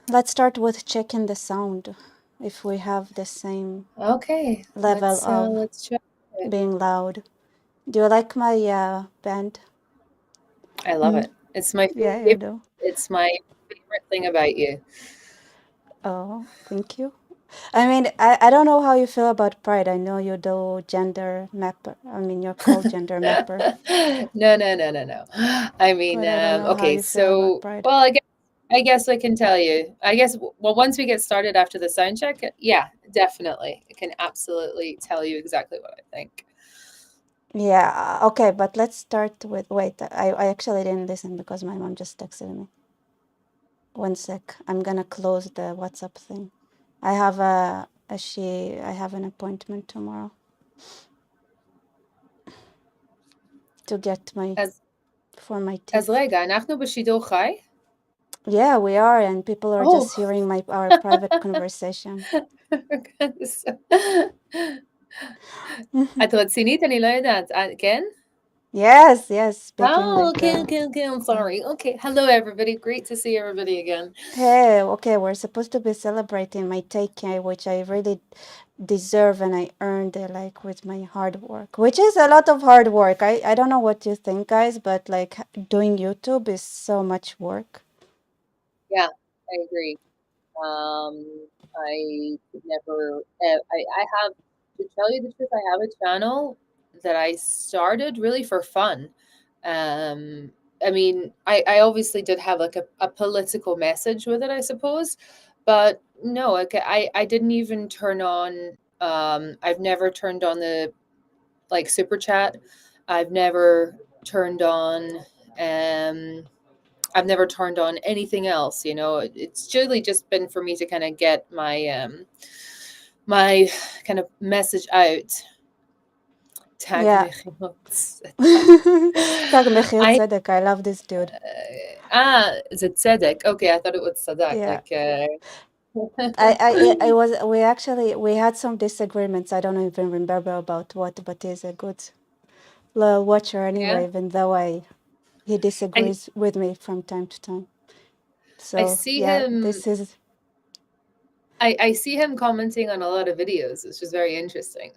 Let's start with checking the sound, if we have the same Okay, level of let's check it. being loud. Do you like my band? I love Mm, it. It's my yeah, you favorite. do. It's my favorite thing about you. Oh, thank you. I mean, I don't know how you feel about Pride. I know you do gender mapper. I mean, you're called gender mapper, No, no, no, no, no. I mean, but I don't know how okay, you feel about so, Pride. well, I guess I can tell you. I guess, well, once we get started after the sound check, yeah, definitely. I can absolutely tell you exactly what I think. Yeah, okay, but let's start with, wait, I actually didn't listen because my mom just texted me. One sec, I'm gonna close the WhatsApp thing. I have I have an appointment tomorrow to get As for my as teeth. lega, nachnu b'shidor chai? Yeah, we are, and people are Oh. just hearing our private conversation. את רצינית? אני לא יודעת. כן? Yes, speaking Oh, with okay, okay, okay. I'm sorry. Okay. Hello, everybody. Great to see everybody again. Hey, okay, we're supposed to be celebrating my take, which I really deserve and I earned it like with my hard work, which is a lot of hard work. I don't know what you think, guys, but like doing YouTube is so much work. Yeah, I agree. I could never. I have to tell you the truth. I have a channel that I started really for fun. I mean, I obviously did have like a political message with it, I suppose, but no, like I didn't even turn on. I've never turned on the like super chat. I've never turned on. Um, I've never turned on anything else, you know. It's really just been for me to kind of get my kind of message out. Tag Yeah. mechilot Tag Mechir I Tzedek, I love this dude. is it tzedek? Okay, I thought it was sadak. Yeah. Like I was, we had some disagreements. I don't even remember about what, but he's a good little watcher yeah. anyway, even though he I disagrees with me from time to time. I So see yeah, him. this is, I see him commenting on a lot of videos, which is very interesting.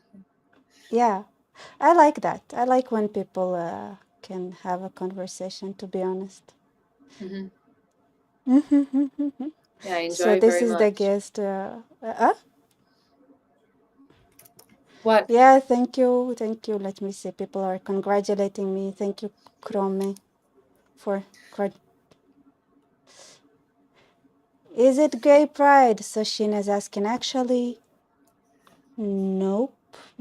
yeah, I like that. I like when people can have a conversation, to be honest. Hmm. Yeah, I So enjoy this very is the much. guest. What? Yeah, thank you, thank you. Let me see. People are congratulating me. Thank you, Chrome, for. Is it gay pride? So Sheen is asking. Actually, nope,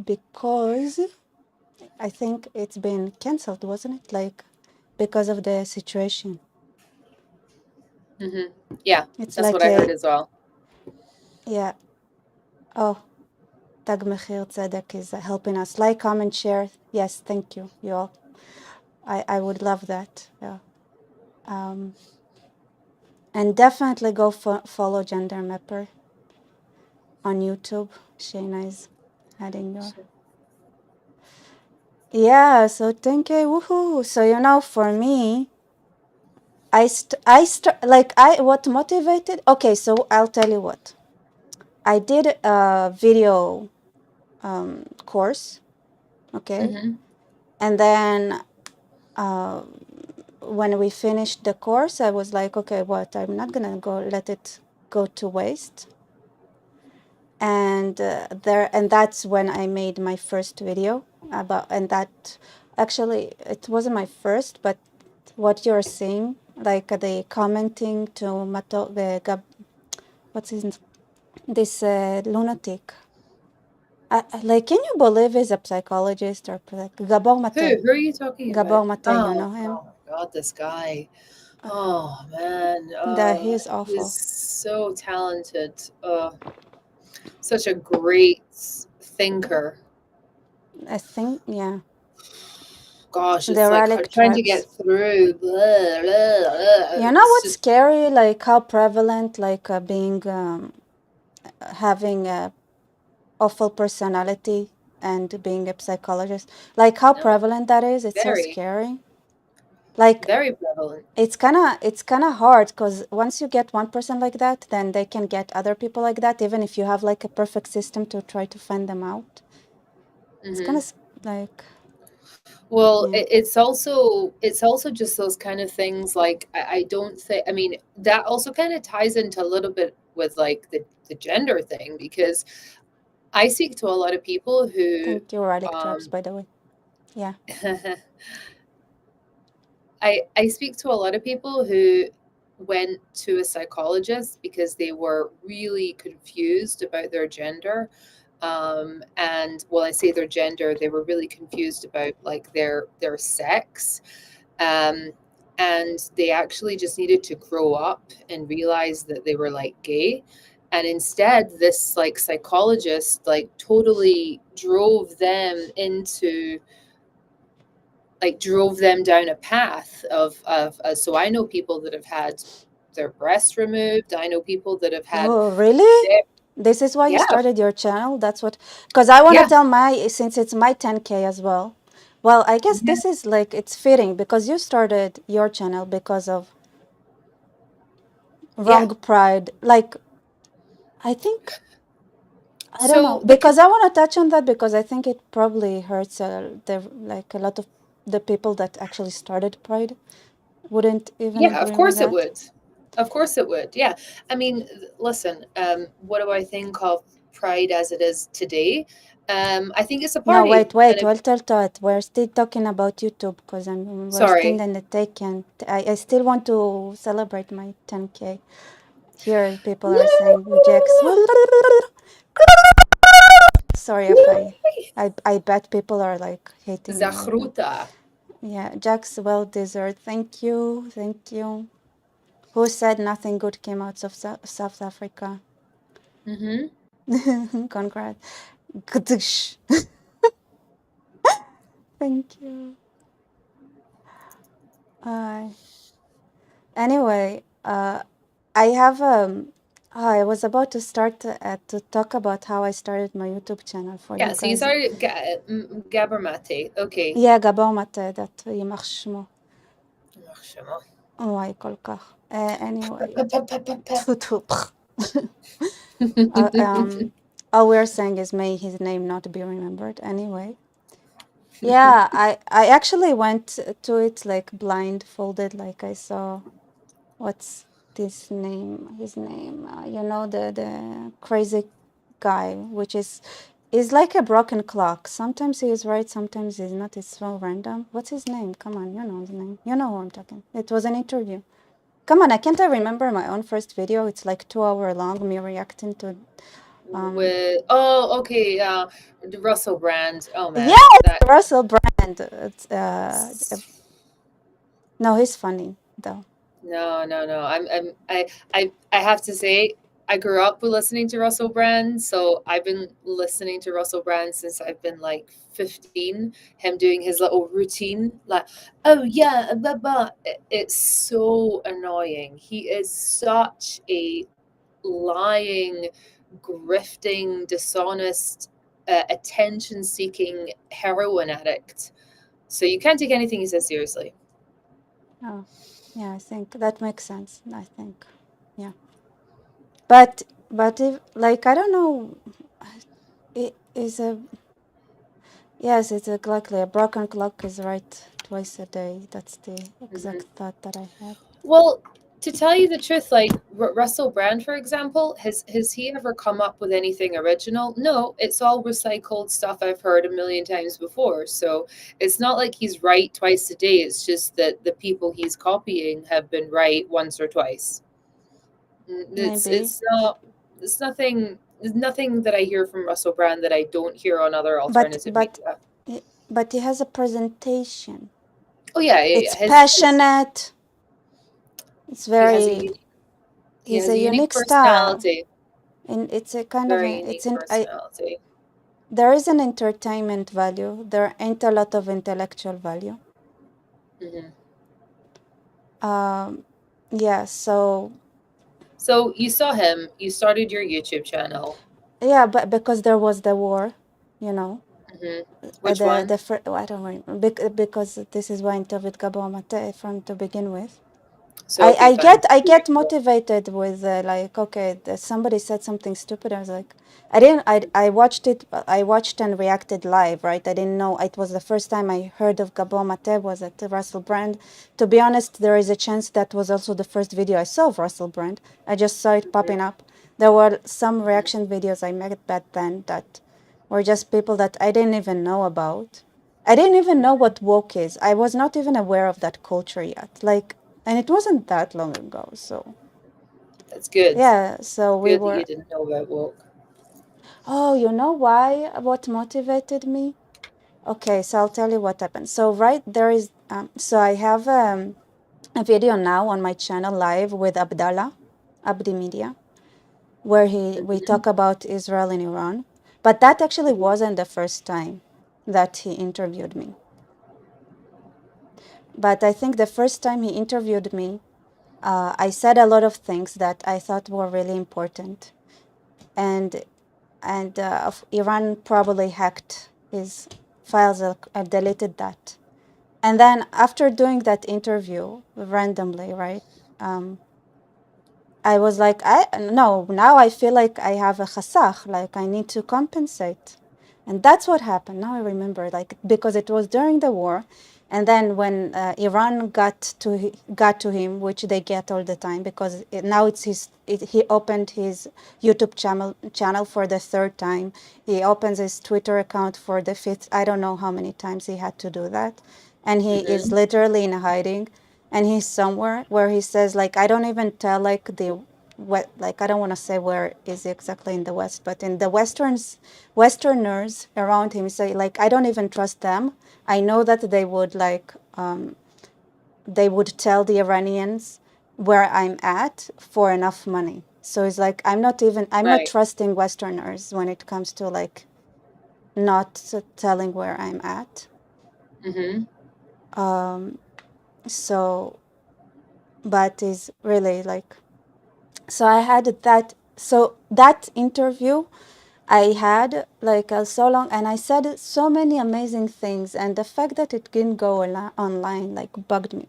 because I think it's been cancelled, wasn't it? Like because of the situation. Hmm. Yeah, It's that's what like I heard a, as well. yeah. Oh, Tag Mechir Tzedek is helping us. Like, comment, share. Yes, thank you, you all. I would love that. Yeah. Um, and definitely go follow Gender Mapper on YouTube. Shayna is adding your. Yeah, so 10K, woohoo. So, for me, what motivated? Okay, so I'll tell you what. I did a video course, okay? Hmm. And then when we finished the course, I was like, okay, what? I'm not gonna let it go to waste. And that's when I made my first video and that actually it wasn't my first, but what you're seeing, like the commenting to what's his this lunatic. Like, can you believe he's a psychologist or like Gabor Mate? Who are you talking about? Gabor Mate, you Oh, know him? oh my God, this guy. Oh man, That he's he's awful. so talented. Such a great thinker. I think, yeah. Gosh, it's The like relic trying to tribes. get through. Blah, blah, blah. You know It's what's just scary? Like how prevalent, like being having a awful personality and being a psychologist. Like how no, prevalent that is. It's so very. scary. Like Very prevalent. it's kind of hard because once you get one person like that, then they can get other people like that, even if you have like a perfect system to try to find them out. It's kind Hmm. of like, Well, yeah. it's also just those kind of things. Like I don't think. I mean, that also kind of ties into a little bit with like the gender thing because I speak to a lot of people who, Thank you, Relic Drops, um, by the way. Yeah. I speak to a lot of people who went to a psychologist because they were really confused about their gender. And when I say their gender, they were really confused about like their sex. Um, and they actually just needed to grow up and realize that they were like gay. And instead, this like psychologist like totally drove them down a path of so I know people that have had their breast removed. I know people that have had Oh, really? their, This is why you yeah, started your channel? That's what, because I want to yeah, tell my, since it's my 10K as well. Well, I guess yeah, this is like, it's fitting because you started your channel because of yeah. wrong pride. Like, I think, I don't know, So because because I want to touch on that because I think it probably hurts like a lot of the people that actually started pride wouldn't even yeah, of agree with course it that. would. Of course it would. Yeah. I mean, listen, what do I think of Pride as it is today? I think it's a No, party wait, and wait, a wait. We're still talking about YouTube because we're still sorry. in the taken. I still want to celebrate my 10K. Here, people are saying Jax. Woo! Sorry if Woo! I bet people are like hating me right now. Zachruta. Yeah, Jax, well deserved. Thank you, thank you. Who said nothing good came out of South Africa? Mm-hmm. Congrats. Gdsh. Thank you. Anyway, I have I was about to start to talk about how I started my YouTube channel for you Yeah, so you guys. started Gabermate. Okay. يا جبومة ذات يمخ شمو Marshmallow. واي كل كخ. Anyway, Pa-pa-pa-pa-pa. تفو تفو بخ. All we're saying is may his name not be remembered. Anyway, yeah, I actually went to it like blindfolded, like I saw what's this name? His name, you know, the crazy guy, which is like a broken clock. Sometimes he is right, sometimes he's not. It's so random. What's his name? Come on, you know his name. You know who I'm talking. It was an interview. Come on, I can't I remember my own first video. It's like 2 hour long, me reacting to. Um, With okay, the Russell Brand. Oh man, yes, that Russell Brand. No, he's funny though. no, no, no. I have to say, I grew up with listening to Russell Brand, so I've been listening to Russell Brand since I've been like 15. Him doing his little routine, like, oh yeah, blah blah. It's so annoying. He is such a lying, grifting, dishonest, attention seeking heroin addict. So you can't take anything he says seriously. Oh, yeah, I think that makes sense. I think, yeah. But if like I don't know, it is a yes, it's exactly a broken clock is right twice a day. That's the Hmm. exact thought that I had. Well, to tell you the truth, like Russell Brand, for example, has he ever come up with anything original? No, it's all recycled stuff I've heard a million times before. So it's not like he's right twice a day. It's just that the people he's copying have been right once or twice. It's Maybe, it's not it's nothing there's nothing that I hear from Russell Brand that I don't hear on other but alternative but media. but he has a presentation. Oh yeah, yeah, It's yeah. His passionate. It's he has a very. he He's has a a unique unique style, personality, and it's a kind of very a. unique It's in. personality. There is an entertainment value. There ain't a lot of intellectual value. Hmm. Um, yeah. So So you saw him. You started your YouTube channel. yeah, but because there was the war, you know. Hmm. Which one? I don't remember because this is why I interviewed Gabo Mate from to begin with. So okay, fine. I get motivated with like, okay, somebody said something stupid. I was like, I didn't I watched it. I watched and reacted live, right? I didn't know it was the first time I heard of Gabo Mate was at Russell Brand. To be honest, there is a chance that was also the first video I saw of Russell Brand. I just saw it popping up. There were some reaction videos I made back then that were just people that I didn't even know about. I didn't even know what woke is. I was not even aware of that culture yet. Like, and it wasn't that long ago. So, That's good. yeah, so we Good that you were, didn't know about woke. oh, you know why? What motivated me? Okay, so I'll tell you what happened. So, right there is, so I have a video now on my channel live with Abdallah, Abdi Media, where we Hmm. talk about Israel and Iran. But that actually Hmm. wasn't the first time that he interviewed me. But I think the first time he interviewed me, I said a lot of things that I thought were really important, and Iran probably hacked his files. I deleted that, and then after doing that interview randomly, right? Um, I was like, I no, now I feel like I have a chasach, like I need to compensate. And that's what happened. Now I remember, like, because it was during the war, and then when Iran got to him, which they get all the time, because now it's he opened his YouTube channel for the third time. He opens his Twitter account for the fifth. I don't know how many times he had to do that, and he is Hmm. literally in hiding, and he's somewhere where he says like, I don't even tell like the what, like I don't want to say where is he exactly in the West, but in the Westerners around him say like, I don't even trust them. I know that they would tell the Iranians where I'm at for enough money. So it's like, I'm not Right. trusting Westerners when it comes to like not telling where I'm at. Hmm. um so but is really like, so I had that, so that interview I had like so long, and I said so many amazing things, and the fact that it didn't go online like bugged me.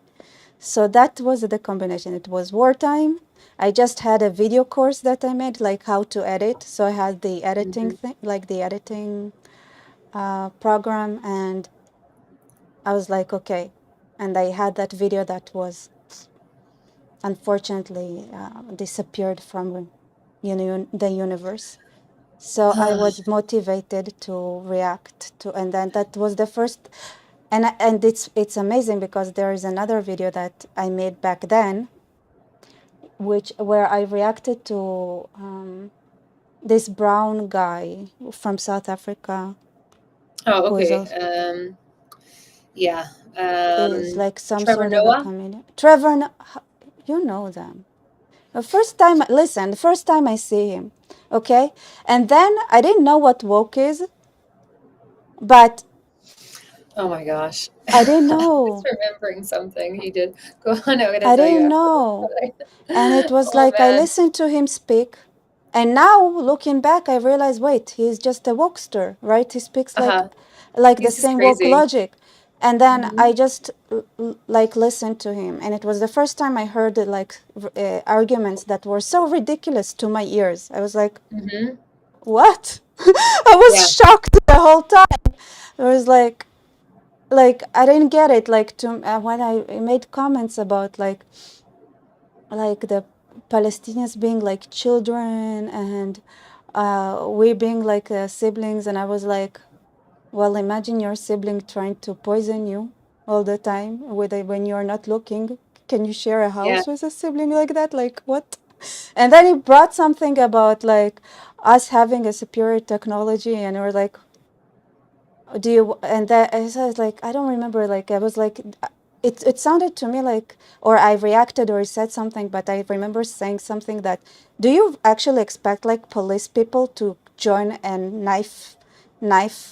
So that was the combination. It was wartime. I just had a video course that I made, like how to edit. So I had the editing Hmm. thing, like the editing program, and I was like, okay. And I had that video that was unfortunately disappeared from the universe. So I was motivated to react to, and then that was the first, and it's amazing because there is another video that I made back then, which where I reacted to this brown guy from South Africa Oh, who is okay. also, Yeah. is like some Trevor sort of a Noah. comedian. Trevor, you know them. The first time, listen, the first time I see him, okay, and then I didn't know what woke is, but Oh my gosh. I didn't I'm just know. remembering something he did. Go on, I'm gonna I tell you didn't afterwards. know. And it was Oh like I man. listened to him speak. And now looking back, I realize, wait, he's just a wokester, right? He speaks Uh-huh. like the He's just same woke crazy. logic. And then Hmm. I just like listened to him. And it was the first time I heard like arguments that were so ridiculous to my ears. I was like, Hmm. what? I was Yeah. shocked the whole time. I was like I didn't get it. Like when I made comments about like the Palestinians being like children, and we being like siblings, and I was like, well, imagine your sibling trying to poison you all the time when you're not looking. Can you share a Yeah. house with a sibling like that? Like what? And then he brought something about like us having a superior technology, and we're like, do you, and that I said like, I don't remember, like I was like, it sounded to me like, or I reacted or said something, but I remember saying something that, do you actually expect like police people to join a knife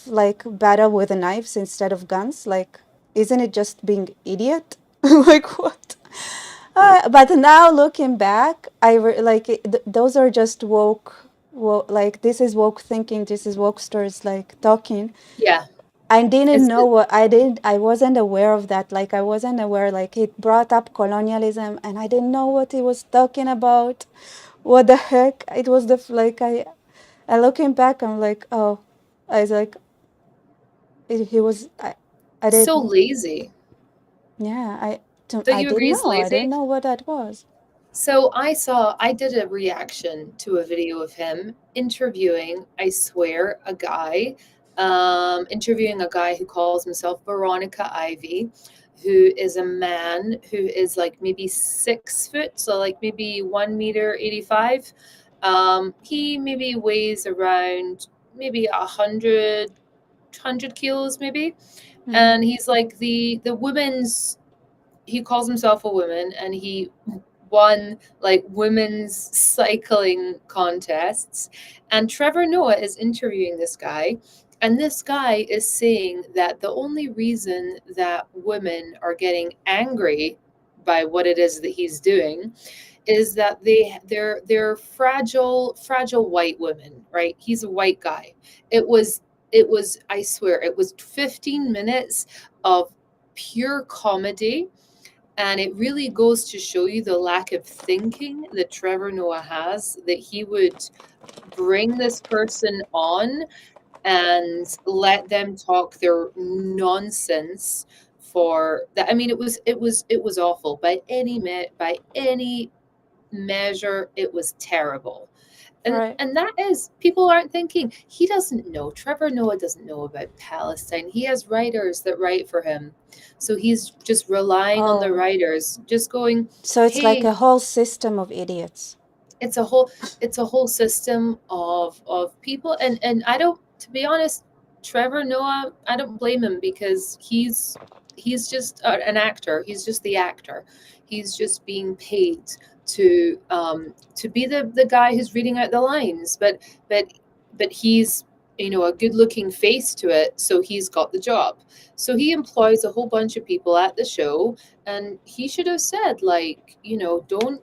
like battle with knives instead of guns? Like, isn't it just being idiot? Like what? But now looking back, those are just woke. like this is woke thinking, this is woke stars like talking. Yeah, I didn't it's know what I wasn't aware of that. Like I wasn't aware, like it brought up colonialism and I didn't know what he was talking about. What the heck? It was like I looking back, I'm like, oh, I was like, he was, I so didn't, lazy. yeah, Don't I you didn't agree it's know. I didn't lazy? know what that was. So I did a reaction to a video of him interviewing, I swear, interviewing a guy who calls himself Veronica Ivy, who is a man who is like maybe 6 foot, so like maybe 1 meter 85. He maybe weighs around maybe 100 kilos maybe, Mm-hmm. and he's like the women's, he calls himself a woman, and he won like women's cycling contests. And Trevor Noah is interviewing this guy, and this guy is saying that the only reason that women are getting angry by what it is that he's doing is that they're fragile white women, right? He's a white guy. It was I swear it was 15 minutes of pure comedy, and it really goes to show you the lack of thinking that Trevor Noah has, that he would bring this person on and let them talk their nonsense for that. I mean, it was awful by any measure. It was terrible. and Right. and that is, people aren't thinking. He doesn't know, Trevor Noah doesn't know about Palestine. He has writers that write for him, so he's just relying on the Oh, writers, just going, so it's like hey, a whole system of idiots. it's a whole it's a whole system of people. And I don't, to be honest, Trevor Noah, I don't blame him, because he's just an actor. He's just the actor. He's just being paid to be the guy who's reading out the lines. But he's, a good looking face to it, so he's got the job. So he employs a whole bunch of people at the show, and he should have said, like, don't,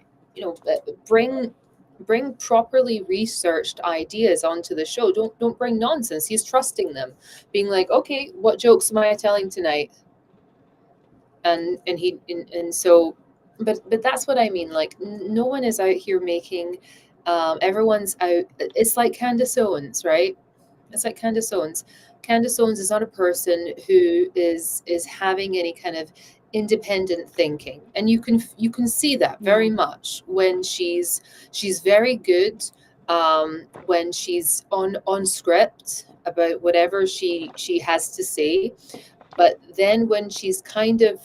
bring properly researched ideas onto the show. Don't bring nonsense. He's trusting them, being like, okay, what jokes am I telling tonight? And so, but that's what I mean. Like, no one is out here making. Everyone's out. It's like Candace Owens, right? It's like Candace Owens. Candace Owens is not a person who is having any kind of independent thinking, and you can see that very No. much when she's very good, when she's on script about whatever she has to say. But then when she's kind of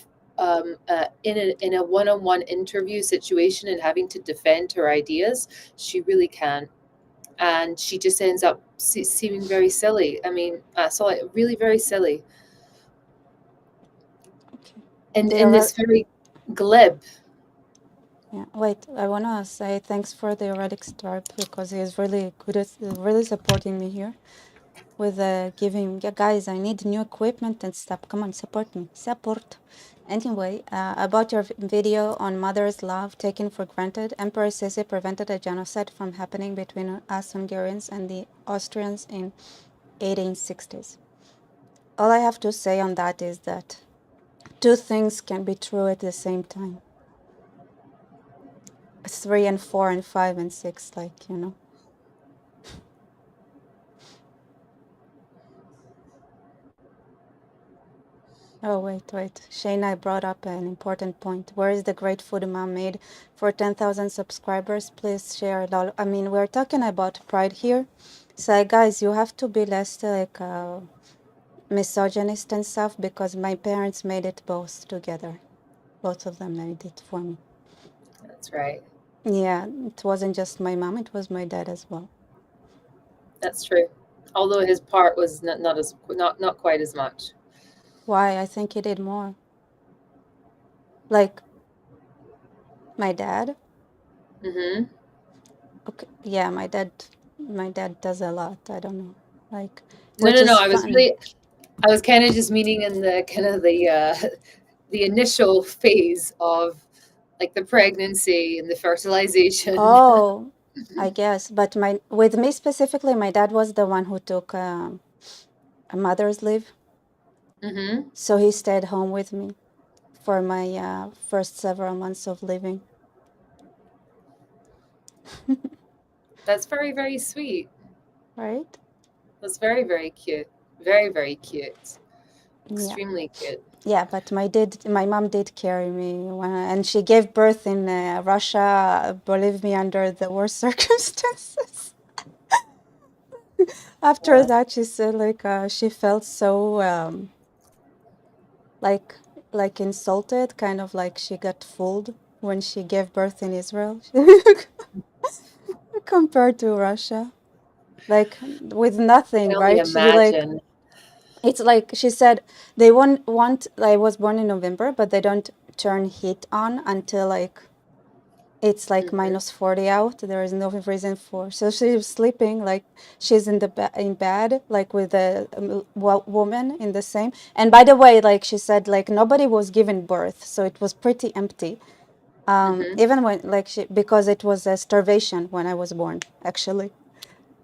in a one-on-one interview situation and having to defend her ideas, she really can, and she just ends up seeming very silly. I mean, I saw it really very silly, Okay. and The in error. this very glib. Yeah. Wait. I wanna say thanks for the erratic start because he's really good at really supporting me here with giving. Yeah, guys, I need new equipment and stuff. Come on, support me. Support. Anyway, about your video on mother's love taken for granted, Emperor Sisi prevented a genocide from happening between us Hungarians and the Austrians in 1860s. All I have to say on that is that two things can be true at the same time. 3 and 4 and 5 and 6, like, Oh, wait. Shayna brought up an important point. Where is the great food mom made for 10,000 subscribers? Please share it all. I mean, we're talking about pride here. So, guys, you have to be less like misogynist and stuff because my parents made it both together. Both of them made it for me. That's right. Yeah, it wasn't just my mom, it was my dad as well. That's true. Although his part was not quite as much. Why? I think he did more. Like, my dad? Hmm. Okay, yeah, my dad does a lot. I don't know. Like, No, which no, no. is funny. I was kind of just meaning in the kind of the initial phase of like the pregnancy and the fertilization. Oh. I guess. But with me specifically, my dad was the one who took a mother's leave. Mm-hmm. So he stayed home with me for my first several months of living. That's very, very sweet. Right? That's very, very cute. Very, very cute. Yeah. Extremely cute. Yeah, but my mom did carry me and she gave birth in Russia, believe me, under the worst circumstances. After Wow. that, she said she felt so like insulted, kind of like she got fooled when she gave birth in Israel compared to Russia. Like with I nothing, can only right? She like imagine. it's like she said they won't want. I was born in November, but they don't turn heat on until like it's like Mm-hmm. -40 out. There is no reason for. So she's sleeping like she's in bed like with a woman in the same. And by the way, like she said, like nobody was given birth, so it was pretty empty. Mm-hmm. Even when like because it was a starvation when I was born, actually.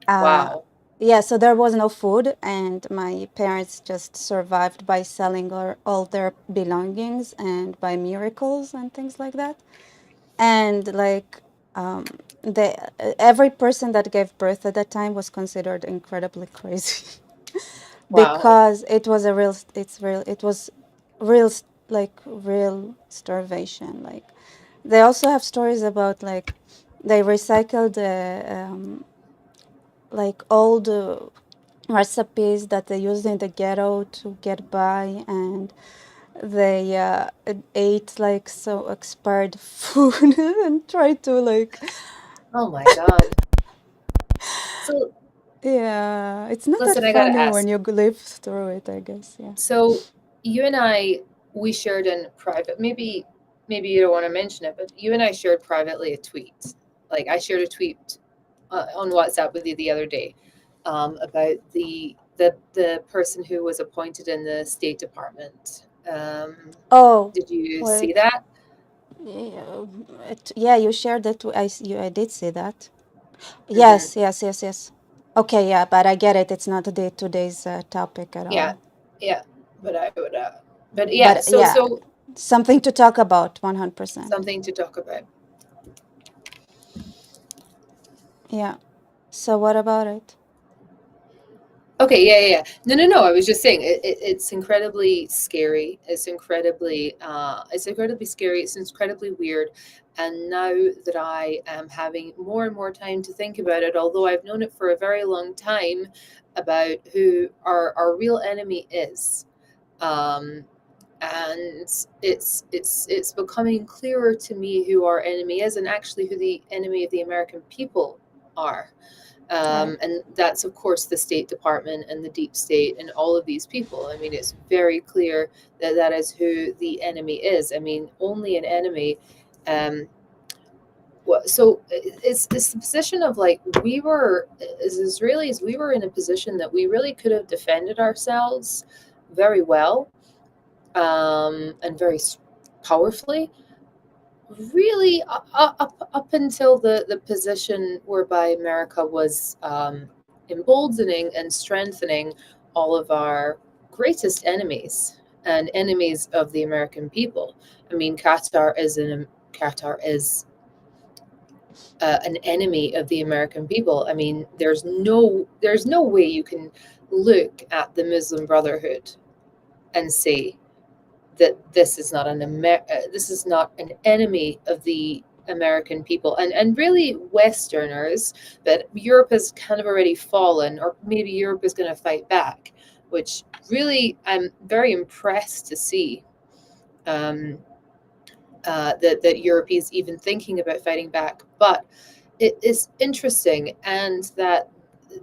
Uh, Wow. yeah, so there was no food, and my parents just survived by selling all their belongings and by miracles and things like that. And like the every person that gave birth at that time was considered incredibly crazy Wow. because it was real like real starvation. Like they also have stories about like they recycled like old recipes that they used in the ghetto to get by, and they ate like so expired food and tried to like Oh my God. So yeah, it's not that listen, I gotta funny when ask. you live through it, I guess. Yeah. So you and I, we shared in private. Maybe you don't want to mention it, but you and I shared privately a tweet. Like I shared a tweet on WhatsApp with you the other day about the person who was appointed in the State Department. Oh, Did you see wait. that? Yeah, yeah, you shared that. I did see that. Hmm. Yes, yes, yes, yes. Okay, yeah, but I get it. It's not today's topic at Yeah, all. yeah. But I would. But yeah. But So yeah, so something to talk about, 100%. something to talk about. Yeah. So what about it? Okay, yeah. No. I was just saying it's incredibly scary. It's incredibly scary. It's incredibly weird. And now that I am having more and more time to think about it, although I've known it for a very long time about who our real enemy is, um, and it's becoming clearer to me who our enemy is, and actually who the enemy of the American people are. Right. And that's, of course, the State Department and the deep state and all of these people. I mean, it's very clear that that is who the enemy is. I mean, only an enemy. Um, so it's the position of like we were, as Israelis, we were in a position that we really could have defended ourselves very well and very powerfully really up until the position whereby America was emboldening and strengthening all of our greatest enemies and enemies of the American people. I mean, Qatar is an enemy of the American people. I mean, there's no way you can look at the Muslim Brotherhood and say that this is not an enemy of the American people and really Westerners, that Europe has kind of already fallen, or maybe Europe is going to fight back, which really I'm very impressed to see that Europe is even thinking about fighting back. But it is interesting, and that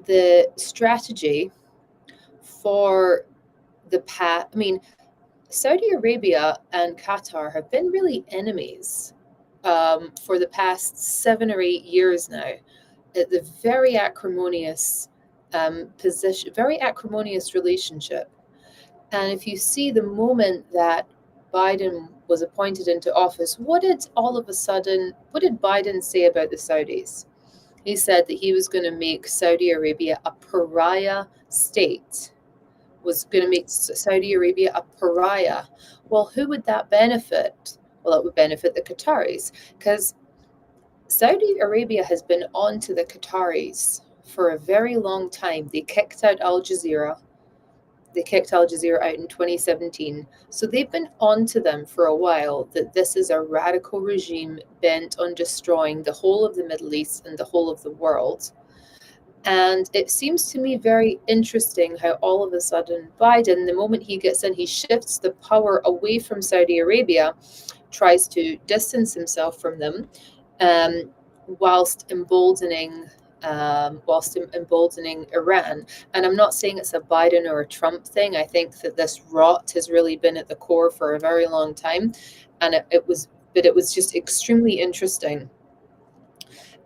the strategy for the past, I mean, Saudi Arabia and Qatar have been really enemies for the past 7 or 8 years now. The very acrimonious position, very acrimonious relationship. And if you see the moment that Biden was appointed into office, what did Biden say about the Saudis? He said that he was going to make Saudi Arabia a pariah state, was going to make Saudi Arabia a pariah. Well, who would that benefit? Well, it would benefit the Qataris, because Saudi Arabia has been on to the Qataris for a very long time. They kicked out Al Jazeera. They kicked Al Jazeera out in 2017. So they've been on to them for a while that this is a radical regime bent on destroying the whole of the Middle East and the whole of the world. And it seems to me very interesting how all of a sudden Biden, the moment he gets in, he shifts the power away from Saudi Arabia, tries to distance himself from them, um, whilst emboldening Iran. And I'm not saying it's a Biden or a Trump thing. I think that this rot has really been at the core for a very long time, and it was just extremely interesting.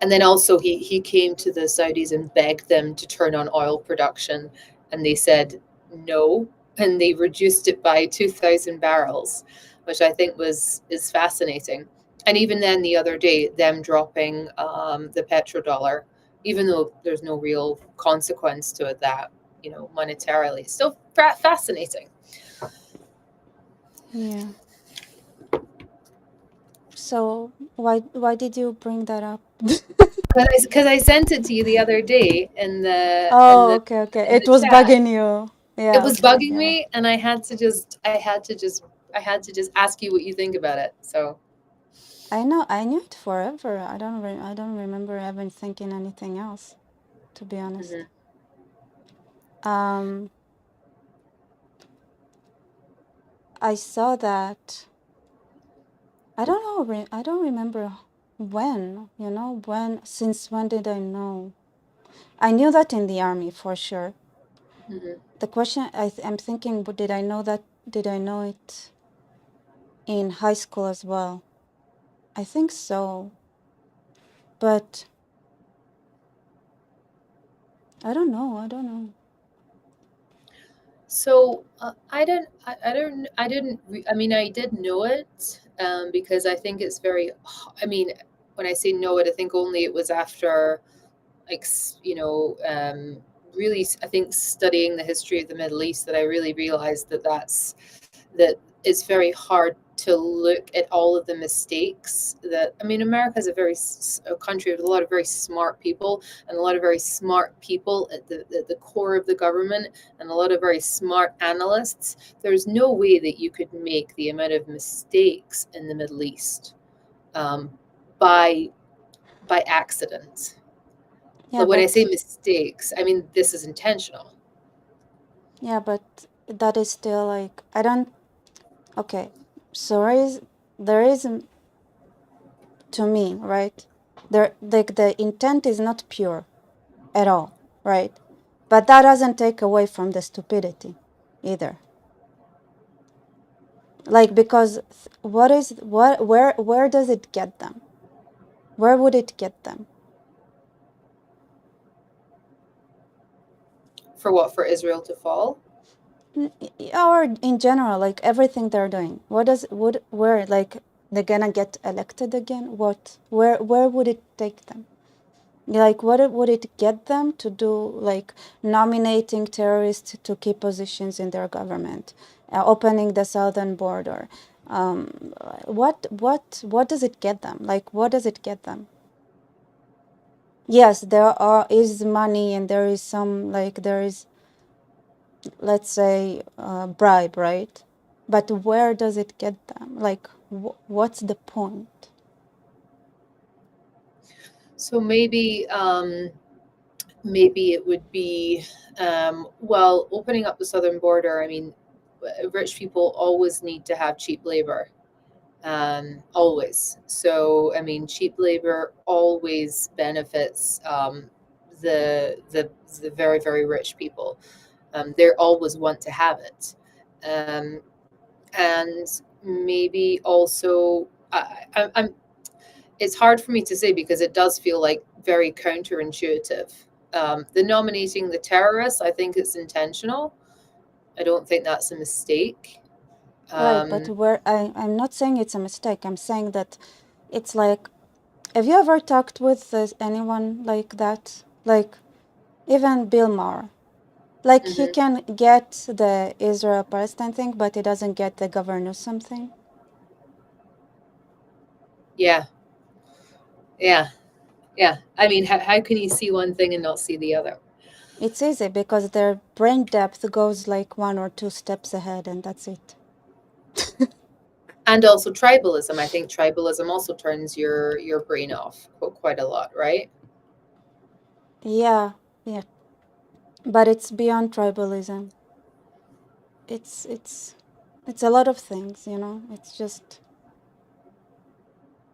And then also he came to the Saudis and begged them to turn on oil production, and they said no, and they reduced it by 2,000 barrels, which I think was is fascinating. And even then, the other day, them dropping the petrodollar, even though there's no real consequence to it, that monetarily, it's still fascinating. Yeah. So why did you bring that up? Because I sent it to you the other day in the Oh, okay, okay. in It the was chat. bugging you. It Yeah, was okay, bugging yeah. me, and I had to just ask you what you think about it. So I knew it forever. I don't remember ever thinking anything else, to be honest. mhm. Um, I saw that. I don't know. I don't remember when. Since when did I know? I knew that in the army for sure. Mhm. The question I'm thinking, but did I know that? Did I know it in high school as well? I think so, but I don't know. I don't know. So I didn't. I mean, I did know it, because I think it's very. I mean, when I say know it, I think only it was after, like, really, I think studying the history of the Middle East, that I really realized that it's very hard to look at all of the mistakes that, I mean, America is a country with a lot of very smart people, and a lot of very smart people at the core of the government, and a lot of very smart analysts. There's no way that you could make the amount of mistakes in the Middle East, um, by accident. Yeah, Like, when I say but mistakes, I mean this is intentional. yeah, but that is still like I don't. Okay, so there is to me, right? There, like the intent is not pure at all, right? But that doesn't take away from the stupidity either. Like because what is what where does it get them? Where would it get them? For what? For Israel to fall? Or in general, like everything they're doing. What does would where like they're gonna get elected again? What where would it take them? Like what would it get them to do? Like nominating terrorists to key positions in their government, opening the southern border. What does it get them? Like what does it get them? Yes, is money and there is some like there is, let's say, bribe, right? But where does it get them? Like what's the point? So maybe it would be, well, opening up the southern border. I mean, rich people always need to have cheap labor, always. So I mean, cheap labor always benefits, the very very rich people. They always want to have it, um, and maybe also I'm it's hard for me to say because it does feel like very counterintuitive. The nominating the terrorists, I think it's intentional. I don't think that's a mistake. Right, but Um, I'm not saying it's a mistake. I'm saying that it's like Have you ever talked with anyone like that? Like even Bill Maher. Like he Hmm. can get the Israel-Palestine thing, but he doesn't get the governor something. Yeah, yeah, yeah. I mean, how can you see one thing and not see the other? It's easy because their brain depth goes like 1 or 2 steps ahead, and that's it. And also tribalism. I think tribalism also turns your brain off quite a lot, right? Yeah, yeah. But it's beyond tribalism. It's it's it's a lot of things, you know. It's just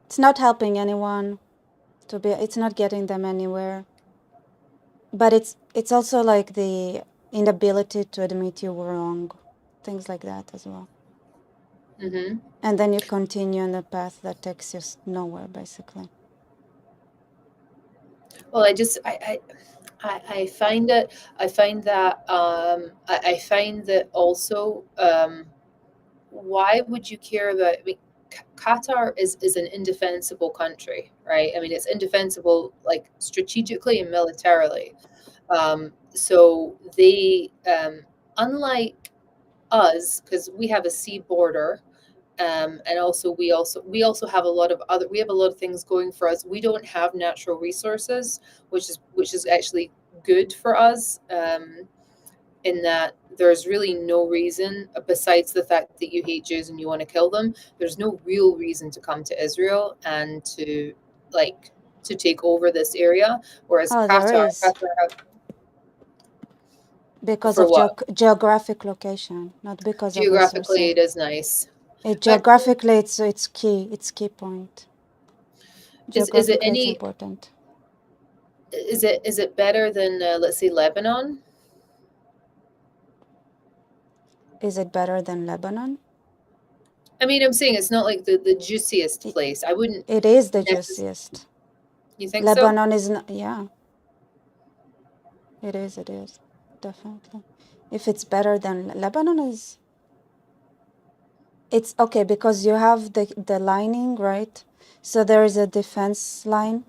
it's not helping anyone to be. It's not getting them anywhere. But it's also like the inability to admit you were wrong, things like that as well. Hmm. And then you continue on a path that takes you nowhere, basically. Well, I find it. I find that. I find that also. Why would you care about? I mean, Qatar is an indefensible country, right? I mean, it's indefensible like strategically and militarily. So they, unlike us, because we have a sea border, and also we also have a lot of other we have a lot of things going for us. We don't have natural resources, which is actually good for us. In that there's really no reason, besides the fact that you hate Jews and you want to kill them, there's no real reason to come to Israel and like to take over this area. Whereas Oh, there is, Qatar because for of what? geographic location, not because of Geographically, resources. it is nice, but Geographically, it's key. It's key point. is it Geographically, it's any important. is it better than let's say Lebanon? Is it better than Lebanon? I mean, I'm saying it's not like the juiciest I- place. I wouldn't It is the necessarily. juiciest. You think so? Lebanon is not. Yeah, it is. It is definitely. If it's better than Lebanon is, it's okay because you have the lining, right? So there is a defense line.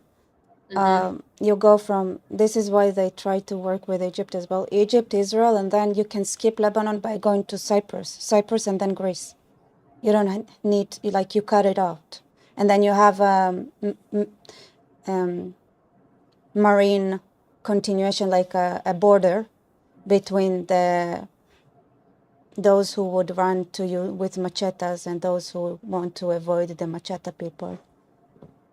Mm-hmm. You go from, this is why they try to work with Egypt as well. Egypt, Israel, and then you can skip Lebanon by going to Cyprus, and then Greece. You don't need, like, you cut it out. And then you have marine continuation, like a border between those who would run to you with machetas and those who want to avoid the macheta people.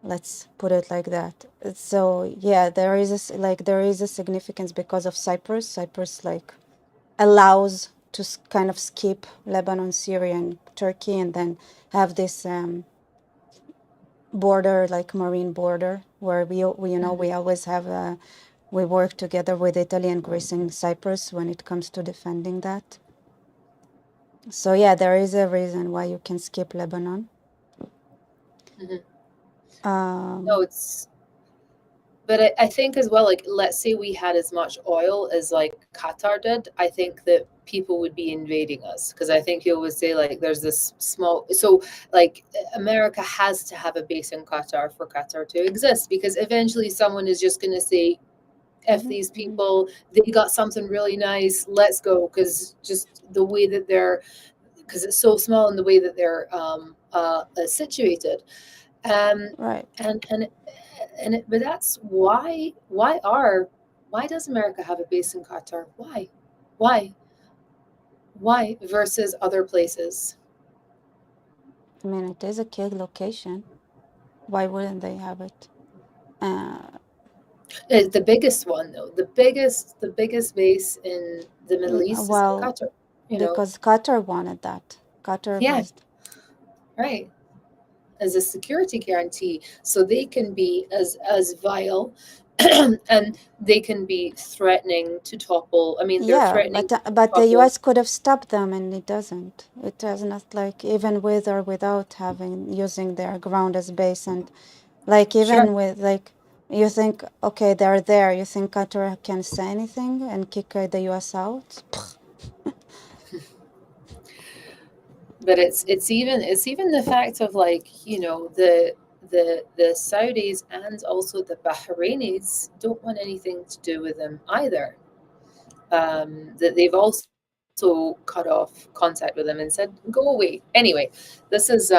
Let's put it like that. So yeah, there is a significance because of Cyprus. Cyprus like allows to kind of skip Lebanon, Syria, and Turkey, and then have this border, like marine border, where we Mm-hmm. always have we work together with Italy and Greece and Cyprus when it comes to defending that. So yeah, there is a reason why you can skip Lebanon. Mm-hmm. No, Um, it's but I think as well, like let's say we had as much oil as like Qatar did, I think that people would be invading us because I think you always say like there's this small so like America has to have a base in Qatar for Qatar to exist because eventually someone is just going to say if mhm, these mhm. people they got something really nice, let's go because just the way that they're because it's so small in the way that they're situated. Um, Right. and but that's why does America have a base in Qatar? Why why versus other places? I mean, it is a key location. Why wouldn't they have it? Uh, The biggest one though, the biggest base in the Middle East is in well, Qatar. You know, because Qatar wanted that. Qatar yeah, has, right. As a security guarantee, so they can be as vile, and they can be threatening to topple. I mean, they're yeah, threatening to but the topple. U.S. could have stopped them, and it doesn't. It does not, like, even with or without having using their ground as base, and like Sure. even with, like, you think, okay, they're there. You think Qatar can say anything and kick the U.S. out? But it's even the fact of like the the Saudis and also the Bahrainis don't want anything to do with them either. That they've also cut off contact with them and said, "Go away." Anyway, this is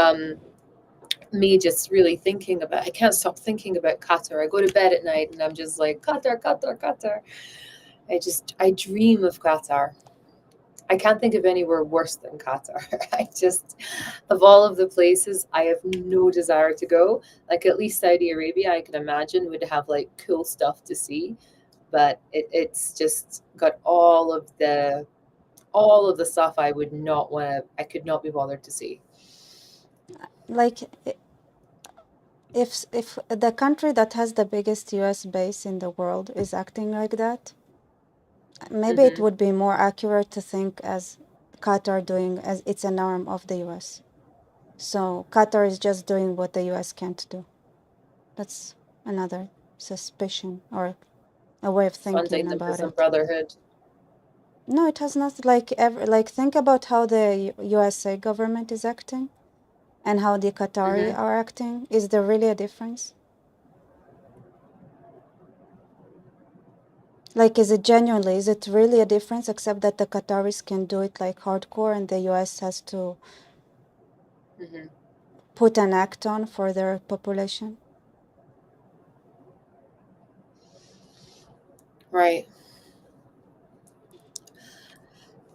me just really thinking about. I can't stop thinking about Qatar. I go to bed at night and I'm just like, Qatar, Qatar, Qatar. I dream of Qatar. I can't think of anywhere worse than Qatar. I just, of all of the places, I have no desire to go. Like at least Saudi Arabia, I can imagine would have like cool stuff to see, but it's just got all of the stuff I would not want to. I could not be bothered to see. Like, if the country that has the biggest US base in the world is acting like that, maybe it Hmm. would be more accurate to think as Qatar doing as it's an arm of the US. So Qatar is just doing what the US can't do. That's another suspicion or a way of thinking Funding the about Muslim it. Brotherhood. No, it has not like think about how the USA government is acting and how the Qatari Hmm. are acting. Is there really a difference? Like, is it really a difference, except that the Qataris can do it like hardcore and the US has to Hmm. put an act on for their population? Right.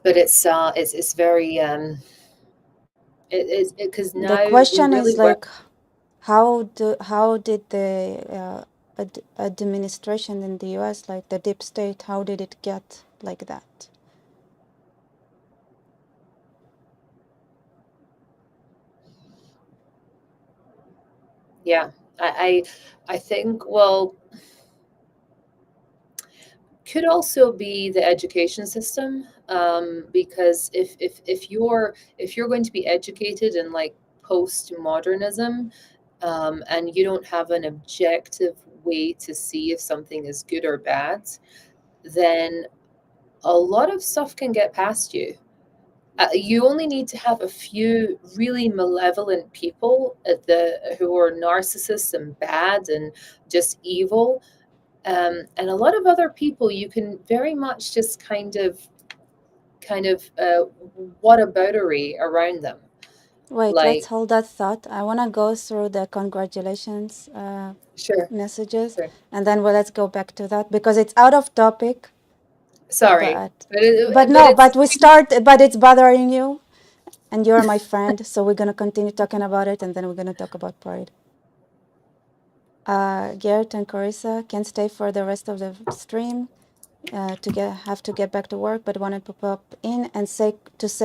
But it's very it because The now we question really is work. like, how did the administration in the US, like the deep state, how did it get like that? Yeah, I think, well, could also be the education system, because if you're going to be educated in like postmodernism, and you don't have an objective way to see if something is good or bad, then a lot of stuff can get past you. You only need to have a few really malevolent people at the who are narcissists and bad and just evil, and a lot of other people you can very much just kind of whataboutery around them. Wait, let's Like, hold that thought. I want to go through the congratulations sure, messages, sure. and then let's go back to that because it's out of topic. Sorry, But but no, it's but it's bothering you, and you're my friend, so we're gonna continue talking about it, and then we're gonna talk about pride. Garrett and Carissa can stay for the rest of the stream. Have to get back to work, but wanted to pop in and say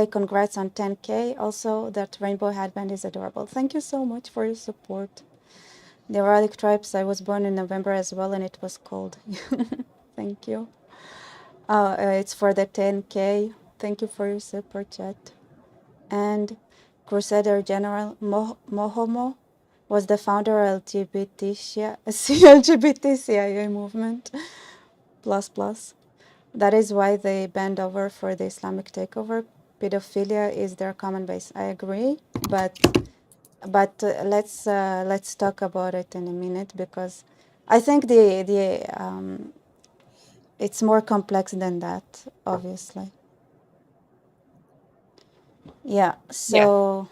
congrats on 10K. Also, that rainbow headband is adorable. Thank you so much for your support. The Erotic Tribes, I was born in November as well, and it was cold. Thank you. It's for the 10K. Thank you for your super chat. And Crusader General Mohomo was the founder of LGBT CIA movement. Plus plus. That is why they bend over for the Islamic takeover. Pedophilia is their common base. I agree, but let's talk about it in a minute because I think the it's more complex than that, obviously. Yeah. yeah. So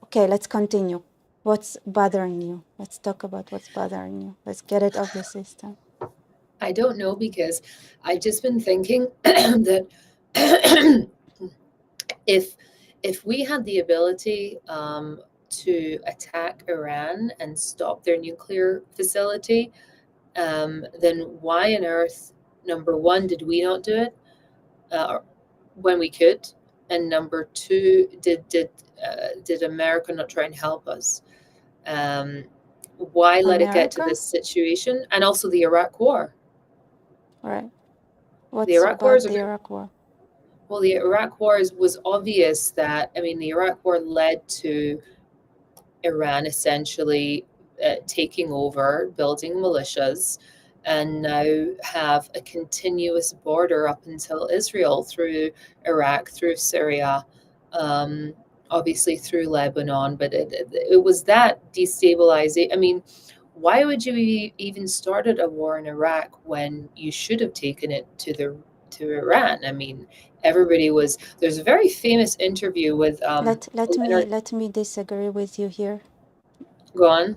okay, let's continue. What's bothering you? Let's talk about what's bothering you. Let's get it off the system. I don't know because I've just been thinking that if if we had the ability to attack Iran and stop their nuclear facility, then why on earth, number one, did we not do it when we could, and number two, did America not try and help us? Um, why let it get to America? this situation? And also the Iraq War. Right. The What's Iraq War is about a the good. Iraq War? Well, the Iraq War was obvious that, I mean, the Iraq War led to Iran essentially taking over, building militias, and now have a continuous border up until Israel through Iraq, through Syria, um, obviously through Lebanon, but it was that destabilizing. I mean, why would you even started a war in Iraq when you should have taken it to Iran? I mean, everybody was. There's a very famous interview with Leonard. Let me disagree with you here. Go on.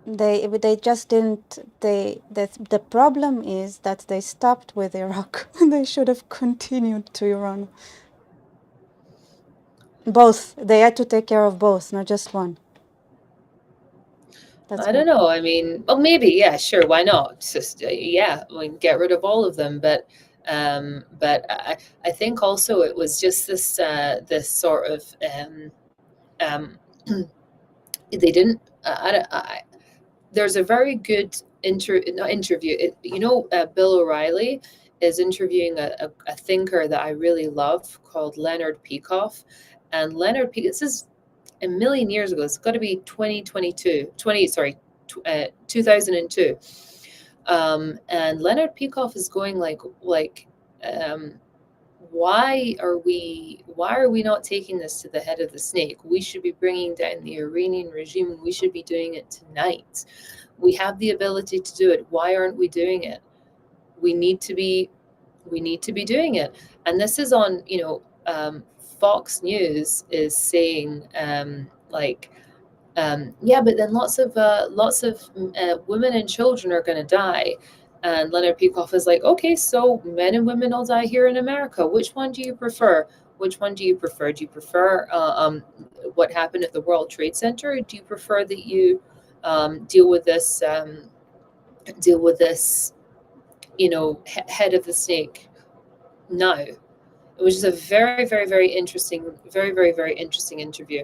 They just didn't. The problem is that they stopped with Iraq. They should have continued to Iran. Both. They had to take care of both, not just one. That's I my don't know. point. I mean, well, maybe, yeah, sure, why not? Just yeah, I mean, get rid of all of them. But I think also it was just this sort of um, they didn't. There's a very good not interview. Bill O'Reilly is interviewing a thinker that I really love called Leonard Peikoff, and this is a million years ago. It's got to be 2002. And Leonard Peikoff is going um, why are we not taking this to the head of the snake? We should be bringing down the Iranian regime, and we should be doing it tonight. We have the ability to do it. Why aren't we doing it? We need to be doing it. And this is on, Fox News is saying, yeah, but then lots of women and children are going to die. And Leonard Peikoff is like, okay, so men and women will die here in America. Which one do you prefer? Which one do you prefer? Do you prefer what happened at the World Trade Center? Or do you prefer that you deal with this, head of the snake now? It was just a very, very, very interesting, very, very, very interesting interview.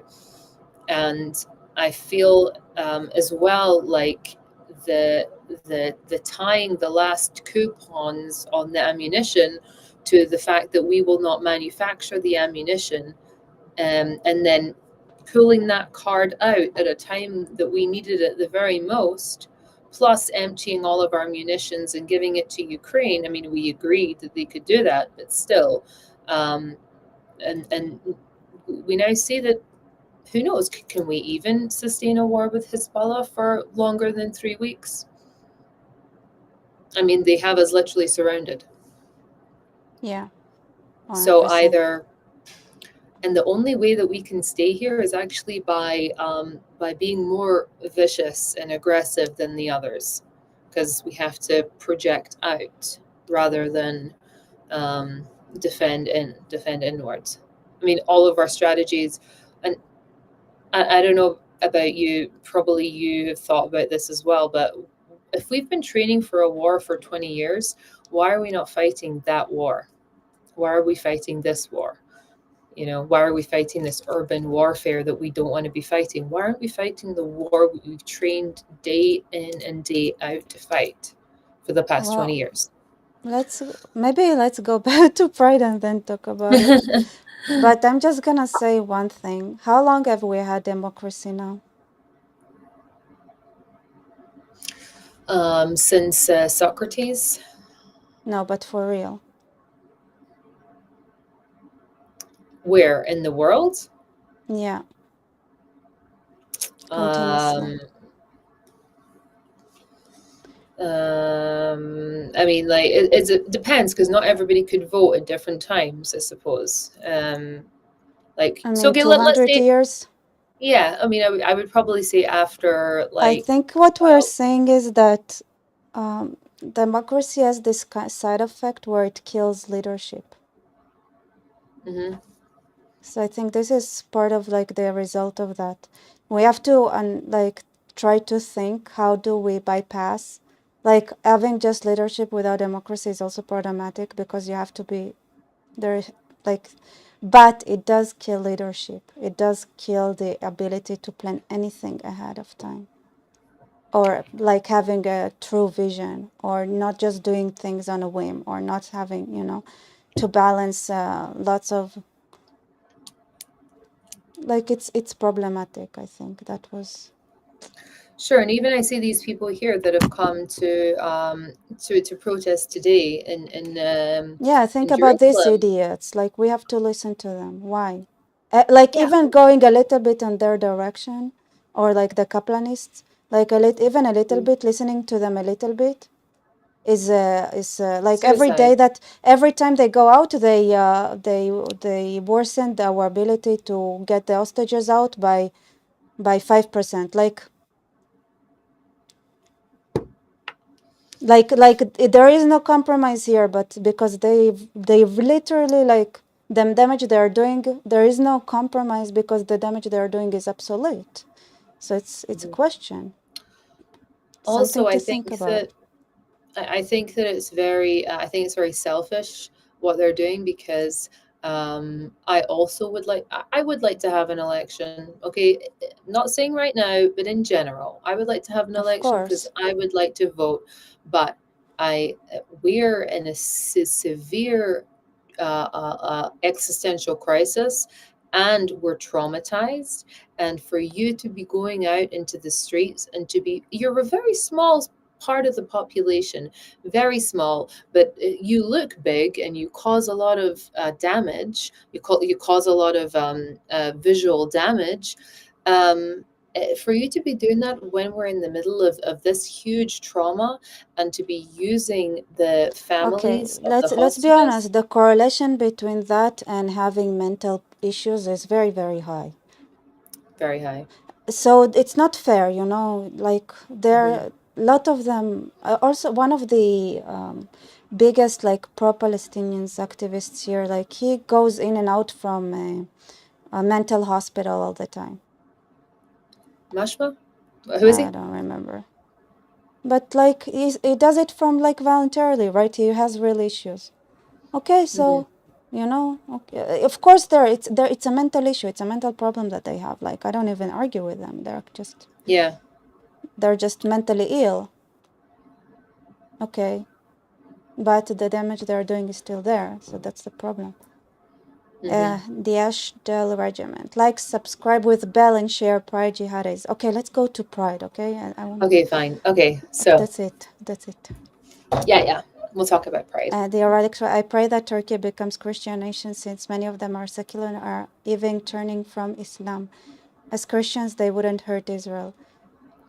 And I feel as well like the the tying the last coupons on the ammunition to the fact that we will not manufacture the ammunition, and then pulling that card out at a time that we needed it the very most, plus emptying all of our munitions and giving it to Ukraine. I mean, we agreed that they could do that, but still, um, and we now see that who knows? Can we even sustain a war with Hezbollah for longer than 3 weeks? I mean, they have us literally surrounded. Yeah, So 100%. and the only way that we can stay here is actually by being more vicious and aggressive than the others, because we have to project out rather than um, defend inwards. I mean, all of our strategies, and I don't know about you, probably you have thought about this as well, but if we've been training for a war for 20 years, why are we not fighting that war? Why are we fighting this war? Why are we fighting this urban warfare that we don't want to be fighting? Why aren't we fighting the war we've trained day in and day out to fight for the past 20 Well, years? let's go back to Pride and then talk about it. But I'm just gonna say one thing. How long have we had democracy now? Since Socrates. No, but for real. Where in the world? Yeah, continuously. Um, I mean, like it depends, because not everybody could vote at different times, I suppose. I So mean, okay, let's 200 say, years. yeah. I mean, I would probably say after I like, think what we're well, saying is that democracy has this side effect where it kills leadership. mhm. So I think this is part of like the result of that. We have to try to think, how do we bypass, like having just leadership without democracy is also problematic because you have to be there, like, but it does kill leadership. It does kill the ability to plan anything ahead of time, or like having a true vision, or not just doing things on a whim, or not having, to balance lots of, like, it's problematic. I think that was. Sure. And even I see these people here that have come to protest today Yeah, think in about these Jerusalem. idiots. Like, we have to listen to them. Why? Like Yeah, even going a little bit in their direction, or like the Kaplanists, like even a little mm, bit, listening to them a little bit is like suicide. every time they go out, they worsen our ability to get the hostages out by 5%. Like there is no compromise here, but because they've literally like the damage they are doing, there is no compromise because the damage they are doing is obsolete. So it's a Mhm. question, something Also, to think about. I think that it's very I think it's very selfish what they're doing because I also would like I would like to have an election. Okay, not saying right now, but in general, I would like to have an Of election because course, I would like to vote. But I we're in a severe existential crisis, and we're traumatized. And for you to be going out into the streets and to be, you're a very small part of the population, very small, but you look big and you cause a lot of damage. You cause a lot of visual damage. For you to be doing that when we're in the middle of this huge trauma, and to be using the okay. families of the Let's be hostages, honest. The correlation between that and having mental issues is very very high. very high. So it's not fair, you know. Like there Hmm. are a lot of them. Also, one of the biggest like pro-Palestinians activists here, like he goes in and out from a mental hospital all the time. Mashma? Who is I he? don't remember, but like he does it from like voluntarily, right? He has real issues. Okay, Hmm. so you know, okay. Of course, it's a mental issue. It's a mental problem that they have. Like I don't even argue with them. Yeah. They're just mentally ill. Okay, but the damage they're doing is still there, so that's the problem. Hmm. The Ashdale Regiment. Like, subscribe with bell and share Pride Jihadis. Okay, let's go to Pride, okay? I want. Okay, fine. Okay, so That's it. That's it. yeah, yeah, we'll talk about pride. The erratic. I pray that Turkey becomes Christian nation since many of them are secular and are even turning from Islam. As Christians, they wouldn't hurt Israel.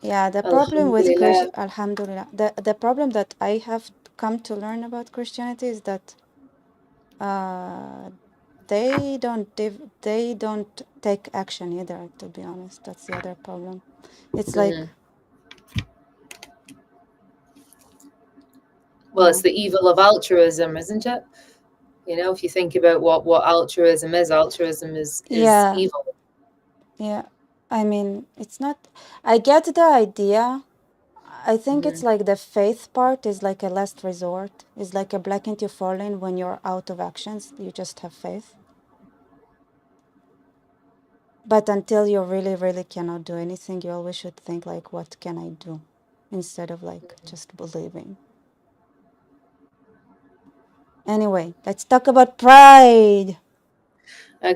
Yeah, the problem with Alhamdulillah. Alhamdulillah, the problem that I have come to learn about Christianity is that uh, they don't take action either, to be honest. That's the other problem. It's like, Hmm. Well, yeah, it's the evil of altruism, isn't it? You know, if you think about what altruism is yeah, evil. yeah. I mean, it's not, I get the idea. I think it's Hmm. like the faith part is like a last resort. It's like a blanket you fall in when you're out of actions. You just have faith. But until you really, really cannot do anything, you always should think like, what can I do? Instead of like just believing. Anyway, let's talk about pride,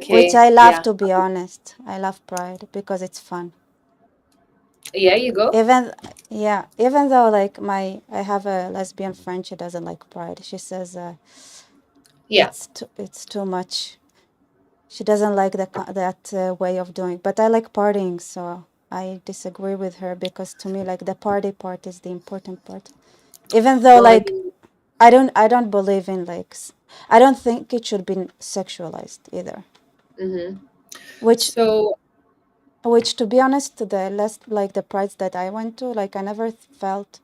which Okay, I love, yeah, to be honest. I love pride because it's fun. yeah. You go. Even yeah, even though like I have a lesbian friend, she doesn't like pride. She says Yeah. it's too much. She doesn't like that way of doing. But I like partying, so I disagree with her because to me like the party part is the important part. Even though Well, I like mean, I don't believe in like I don't think it should be sexualized either. hmm. Which So which to be honest, the last like the prides that I went to, like I never felt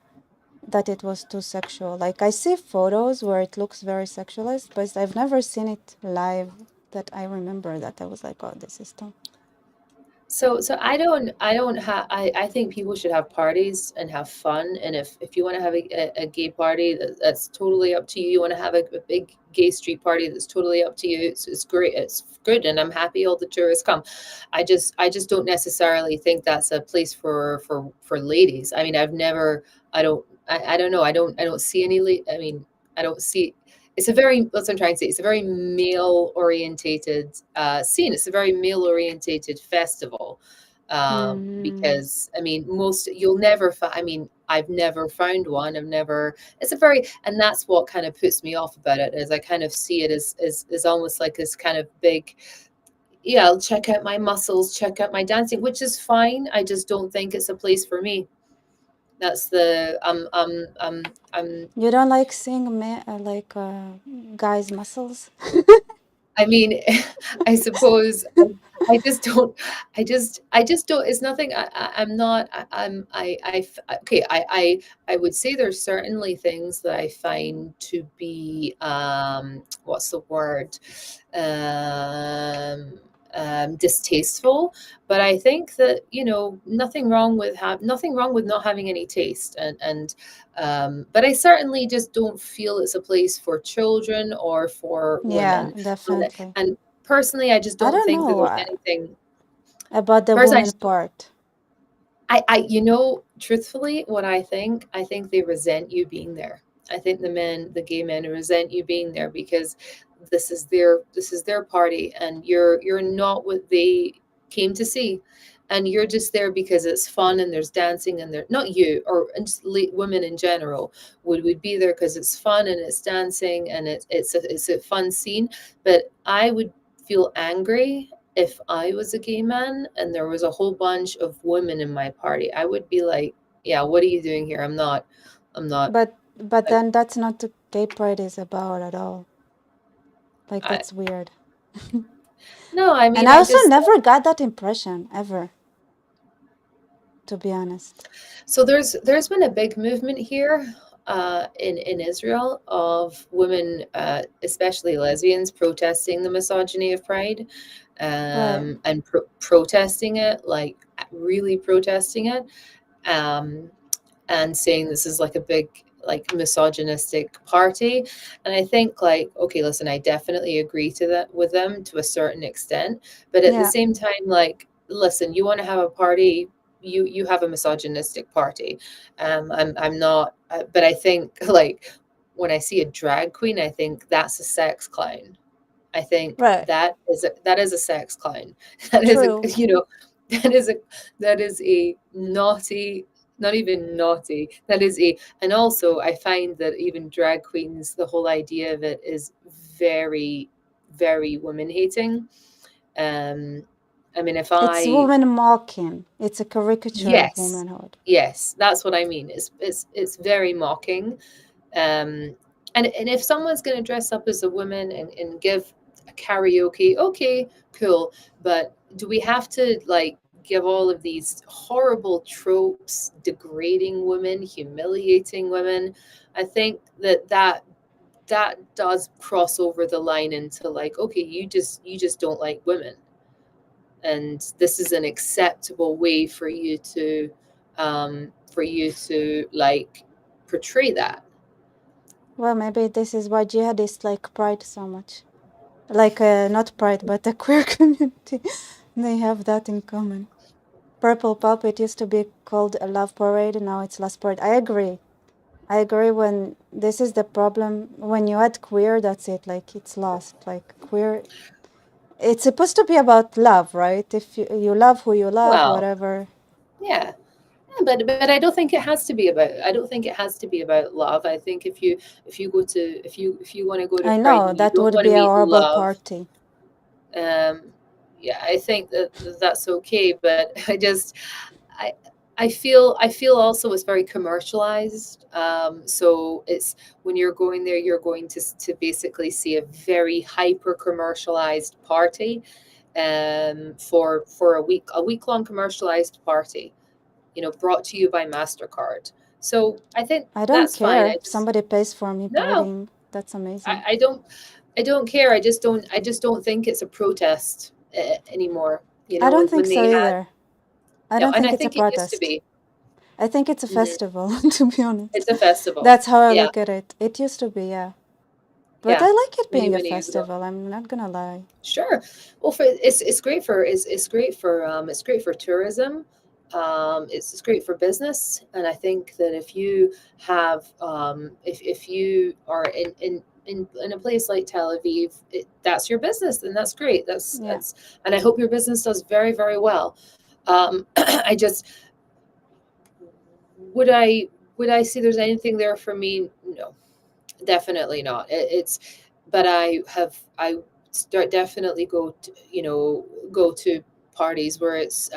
that it was too sexual. Like I see photos where it looks very sexualized, but I've never seen it live that I remember that I was like, oh, this is too. So I don't have I think people should have parties and have fun, and if you want to have a gay party, that's totally up to you. You want to have a big gay street party, that's totally up to you. It's great, it's good, and I'm happy all the tourists come. I just don't necessarily think that's a place for ladies. I mean, I've never I don't know, I don't see any I mean, I don't see, it's a very, that's what I'm trying to say. It's a very male orientated scene. It's a very male orientated festival. Mm, Because I mean, most you'll never I mean, I've never found one. I've never, it's a very, and that's what kind of puts me off about it, is I kind of see it as almost like this kind of big, yeah, I'll check out my muscles, check out my dancing, which is fine. I just don't think it's a place for me. That's the You don't like seeing like guys' muscles? I mean, I suppose I just don't. I just don't. It's nothing. I'm not. Okay. I would say there's certainly things that I find to be what's the word, um, distasteful. But I think that nothing wrong with not having any taste, but I certainly just don't feel it's a place for children or for Yeah, women. And definitely. and personally, I just I don't don't think that know there's anything. about the Personally, I woman just don't. part, Truthfully, what I think they resent you being there. I think the gay men resent you being there because this is their party, and you're not what they came to see, and you're just there because it's fun and there's dancing and there not you or and just women in general would be there because it's fun and it's dancing and it's a fun scene. But I would feel angry if I was a gay man and there was a whole bunch of women in my party. I would be like, yeah, what are you doing here? I'm not, but I, then that's not the gay pride is about at all. Like I that's weird. no, I And mean, I also never got that impression ever, to be honest. so there's been a big movement here in Israel of women, especially lesbians, protesting the misogyny of Pride, Right. and protesting it, like really protesting it. Um, and saying this is like a big like misogynistic party. And I think like, okay, listen, I definitely agree to that with them to a certain extent, but at the Yeah. same time, like, listen, you want to have a party, you have a misogynistic party. I'm not, but I think like when I see a drag queen, I think that's a sex clown. I think Right. that is a sex clown. That is a True. that is a that is a naughty, not even naughty. That is a and also I find that even drag queens, the whole idea of it is very, very woman hating. Um, I mean, if It's I woman mocking. It's a caricature of yes, womanhood. yes, that's what I mean. It's very mocking. Um, and if someone's going to dress up as a woman and give a karaoke, okay, cool. But do we have to like give all of these horrible tropes, degrading women, humiliating women? I think that does cross over the line into like, okay, you just don't like women, and this is an acceptable way for you to like portray that. Well, maybe this is why jihadists like pride so much. Like, not pride, but the queer community. They have that in common. Purple Puppet used to be called a love parade, now it's lust parade. I agree. I agree when this is the problem. When you add queer, that's it. Like, it's lost. Like, queer, it's supposed to be about love, right? If you love who you love, Well, whatever. yeah. Yeah, but I don't think it has to be about. I don't think it has to be about love. I think if you go to if you want to go to I Pride know and you that don't would want to be a meet horrible love, party. um, yeah, I think that that's okay. But I I feel also it's very commercialized. So it's when you're going there, you're going to basically see a very hyper commercialized party, for a week long commercialized party, brought to you by MasterCard. So I think I don't that's fine. care if somebody pays for me No, partying. That's I, amazing. I don't, I don't care. I just don't think it's a protest anymore. I don't think When so they had, either. I no, don't and think I it's a think it used to protest. be. I think it's a Hmm. festival, to be honest. It's a festival. That's how I Yeah, look at it. It used to be, yeah. But I yeah. like it Many, being a many years ago. festival, I'm not gonna lie. Sure. Well, it's great for tourism. It's great for business, and I think that if you have if you are in a place like Tel Aviv, that's your business, and that's great. Yeah. That's and I hope your business does very very well. I just would I would I see there's anything there for me? No, definitely not. It's but I definitely go to parties where it's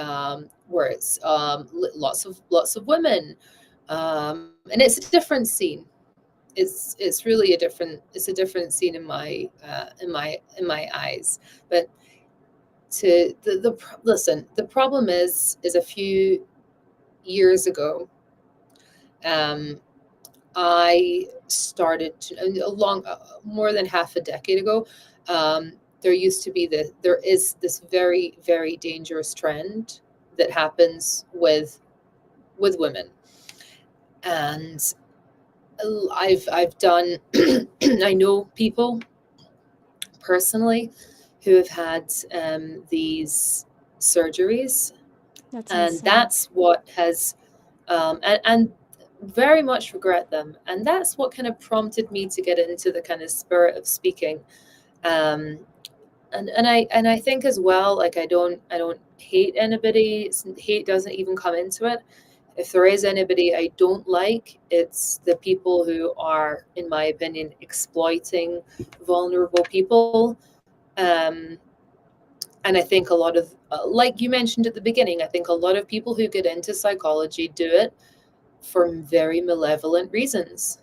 lots of women, and it's a different scene. It's really a different scene in my eyes. But listen, the problem is a few years ago, um, I started a long, more than half a decade ago. There is this very, very dangerous trend that happens with women, and I've done I know people personally who have had these surgeries, That's and insane. that's what has and very much regret them, and that's what kind of prompted me to get into the kind of spirit of speaking. um, and I think as well, like I don't hate anybody. Hate doesn't even come into it. If there is anybody I don't like, it's the people who are, in my opinion, exploiting vulnerable people. um, and I think a lot of, like you mentioned at the beginning, I think a lot of people who get into psychology do it for very malevolent reasons.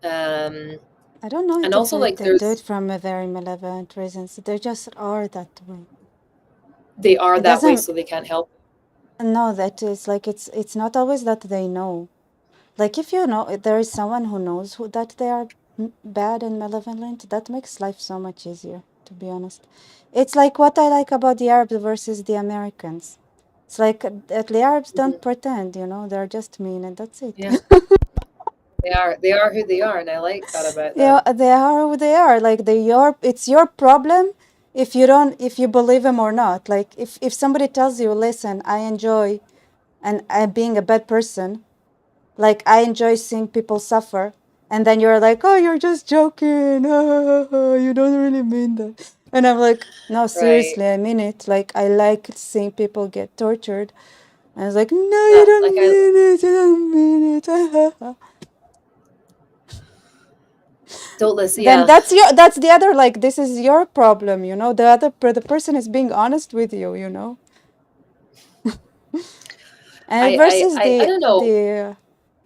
Um, I don't know and if also, like, they do it there's from a very malevolent reasons. They just are that way. they are It that way, doesn't so they can't help. know that is like it's not always that they know. Like if you know there is someone who knows who that they are bad and malevolent, that makes life so much easier, to be honest. It's like what I like about the Arabs versus the Americans. It's like the Arabs don't Mhm. pretend, they're just mean and that's it. Yeah, they are who they are, and I like that about Yeah, them. they are who they are. Like it's your problem if you believe them or not. Like if somebody tells you, listen, I enjoy and being a bad person, like I enjoy seeing people suffer, and then you're like, oh, you're just joking. You don't really mean that. And I'm like, no, Right. seriously, I mean it. Like I like seeing people get tortured. And I was like, no, you Yeah, don't like I mean it. You don't mean it. don't listen. Then Yeah, that's the other, like, this is your problem, the person is being honest with you. And versus I don't know. the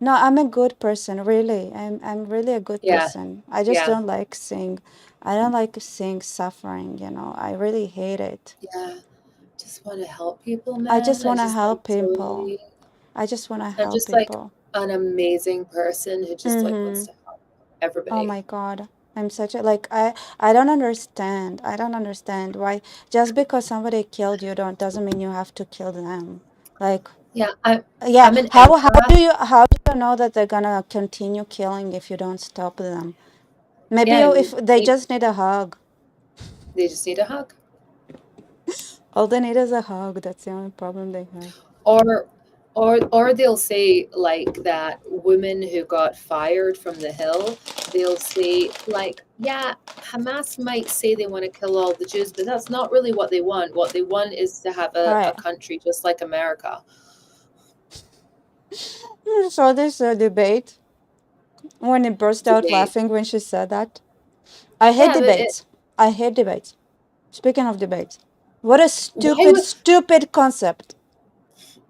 no, I'm a good person, really. I'm really a good Yeah, person. I just yeah, don't like seeing suffering. I really hate it. yeah. Just want to help people, I man. just I want to just like help people. totally. I just want to I'm help just like people. an amazing person who just like wants Mm-hmm. to help Oh everybody. my God. I'm such a like I don't understand. I don't understand why just because somebody killed you don't doesn't mean you have to kill them. Like, Yeah, yeah, I'm an how empath. do you know that they're gonna continue killing if you don't stop them? Maybe Yeah, if they just need a hug. they just need a hug. All they need is a hug. That's the only problem they have. Or or they'll say like that women who got fired from the Hill, they'll say like, yeah, Hamas might say they want to kill all the Jews, but that's not really what they want. What they want is to have a Right. country just like America. So this debate when it burst out Debate. laughing when she said that. I hate Yeah, but it, debates. I hate debates. Speaking of debates, what a why stupid, would stupid concept.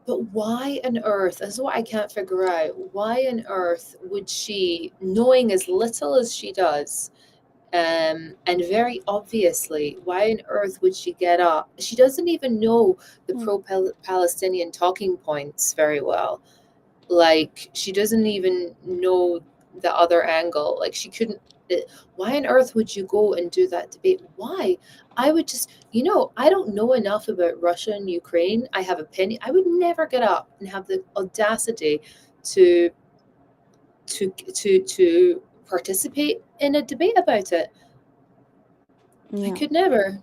but why on earth, that's what I can't figure out. Why on earth would she, knowing as little as she does, and very obviously, why on earth would she get up? She doesn't even know the Hmm. pro-Palestinian talking points very well. Like, she doesn't even know the other angle. Like, she couldn't. Why on earth would you go and do that debate? Why? I would just, I don't know enough about Russia and Ukraine. I have opinion. I would never get up and have the audacity to to participate in a debate about it. I Yeah. could never.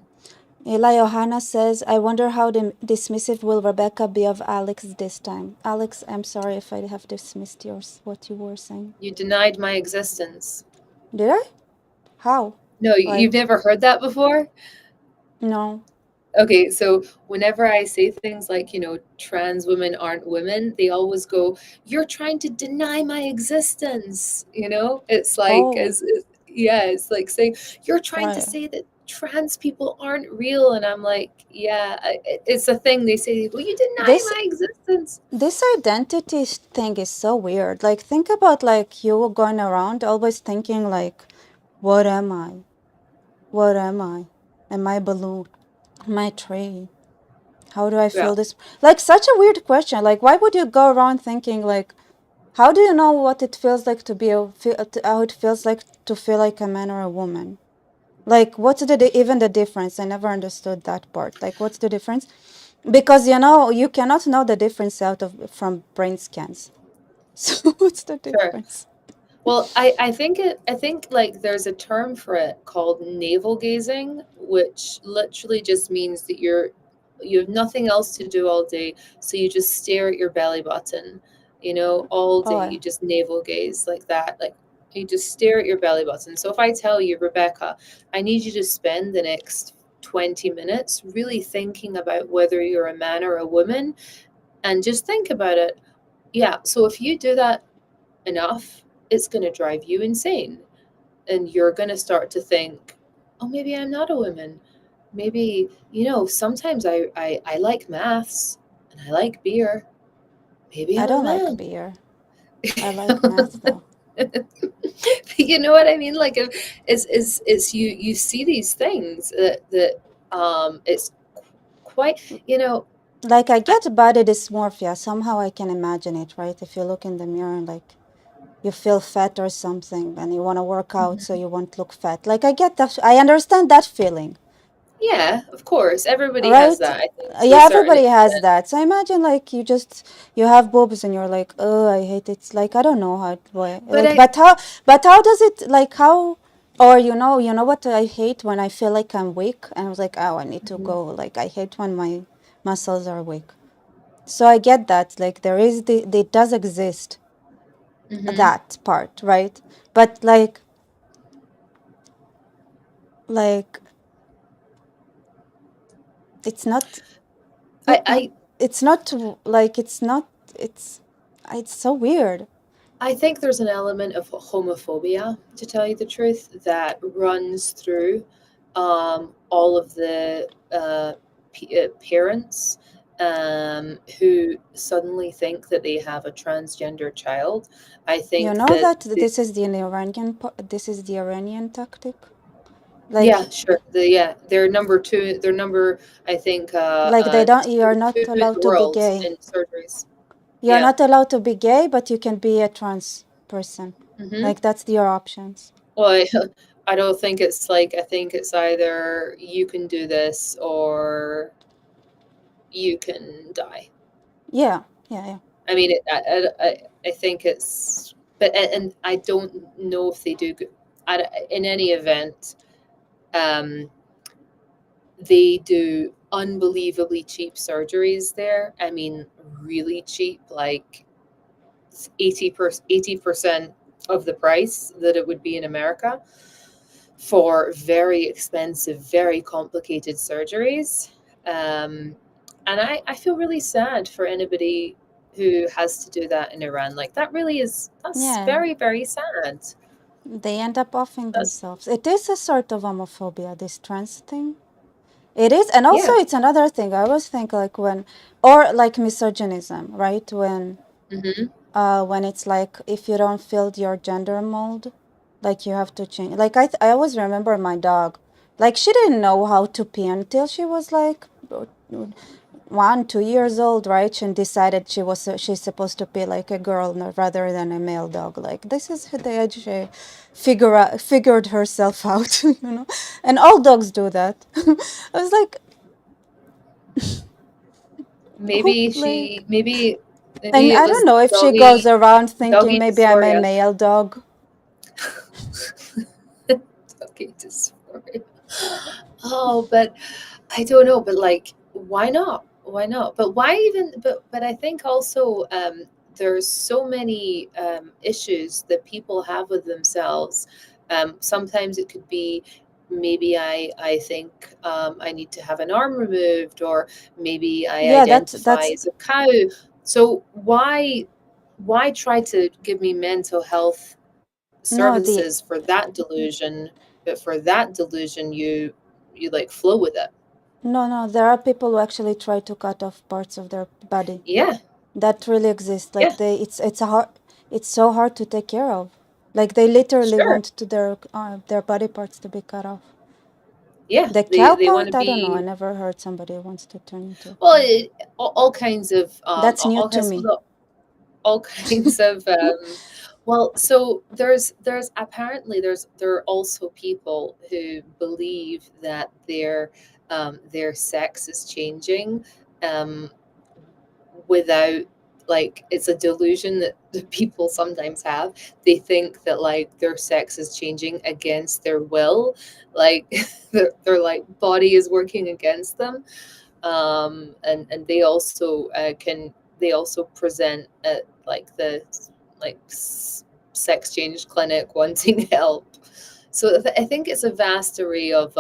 Ela Johanna says, I wonder how dismissive will Rebecca be of Alex this time. Alex, I'm sorry if I have dismissed what you were saying. You denied my existence. Did I? How? No, you've Like, never heard that before? no. Okay, so whenever I say things like, trans women aren't women, they always go, "You're trying to deny my existence." It's like Oh, as Yeah, it's like saying, "You're trying to Right. say that trans people aren't real," and I'm like, "Yeah, it's a thing." They say, "Well, you deny This my existence." this identity thing is so weird. Like think about like you going around always thinking like, what am I? What am I? Am I balloon? Am I tree? How do I Yeah, feel this? Like such a weird question. Like why would you go around thinking like, how do you know what it feels like to be how it feels like to feel like a man or a woman? Like what's even the difference? I never understood that part. Like what's the difference? Because you cannot know the difference out of from brain scans. So what's the sure. difference? Well, I think like there's a term for it called navel gazing, which literally just means that you have nothing else to do all day, so you just stare at your belly button, all day. Oh, You just navel gaze like that, like you just stare at your belly button. So if I tell you, Rebecca, I need you to spend the next 20 minutes really thinking about whether you're a man or a woman, and just think about it. Yeah, so if you do that enough, it's going to drive you insane. And you're going to start to think, oh, maybe I'm not a woman. Maybe, sometimes I like maths and I like beer. Maybe I I'm a don't like man. beer. I like math though. You know what I mean? Like, it's you see these things that it's quite, Like I I, get body dysmorphia. Somehow I can imagine it, right? If you look in the mirror and like you feel fat or something and you want to work out so you won't look fat. Like I get that. I understand that feeling. yeah, of course, everybody has Right? that, I think, to a Yeah, certain everybody has extent. that. So imagine like you have boobs and you're like, oh, I hate it. It's like I don't know how it But like, but how does it like how or you know what I hate when I feel like I'm weak and I was like, oh, I need to Mhm, go. Like I hate when my muscles are weak. So I get that. Like there is it does exist mhm. that part, right? But like it's not I, I it's not like it's so weird. I think there's an element of homophobia, to tell you the truth, that runs through all of the parents who suddenly think that they have a transgender child. I You think know that, that this is the Iranian tactic. yeah, Like sure, they're number two. They're number, I think, they don't two, you're not two in allowed the to be world gay. in surgeries. You're Yeah. not allowed to be gay, but you can be a trans person. Hmm. Like that's your options. Well, I don't think it's like, I think it's either you can do this or you can die. Yeah, yeah, yeah. I mean, I think it's, but and I don't know if they do. In any event, um, they do unbelievably cheap surgeries there. I mean, really cheap, like 80% of the price that it would be in America for very expensive, very complicated surgeries. Um, and I feel really sad for anybody who has to do that in Iran. Like that really that's Yeah. very, very sad. They end up offing That's, themselves. It is a sort of homophobia, this trans thing. It is, and also yeah. it's another thing. I always think like or like misogynism, right? Hmm. When it's like if you don't fill your gender mold, like you have to change. Like I always remember my dog, like she didn't know how to pee until she was like 1, 2 years old, right? And decided she's supposed to be like a girl rather than a male dog. Like this is the age she figured herself out, And all dogs do that. I was like, who Maybe like, she, maybe and it I was don't know if she goes around thinking doggy maybe I'm a dysphoria. male dog. Doggy dysphoria. Oh, but I don't know, but like, why not? Why not? But why even? But I think also there's so many issues that people have with themselves. Sometimes it could be, maybe I think I need to have an arm removed, or maybe I Yeah, identify that's as a cow. So why try to give me mental health No, the services for that delusion, but for that delusion you like flow with it. no, there are people who actually try to cut off parts of their body. Yeah, That really exists. yeah, Like it's a hard, it's so hard to take care of. Like they literally sure. want to their body parts to be cut off. Yeah, The they cow they want to part, I don't know. I be, never heard somebody who wants to turn into. well, Yeah, all kinds of that's new to me. all kinds of well, so there's apparently there are also people who believe that their sex is changing um without, like, it's a delusion that the people sometimes have. They think that like their sex is changing against their will, like their like body is working against them. And they also can they also present at like the like sex change clinic wanting help. So I think it's a vast array of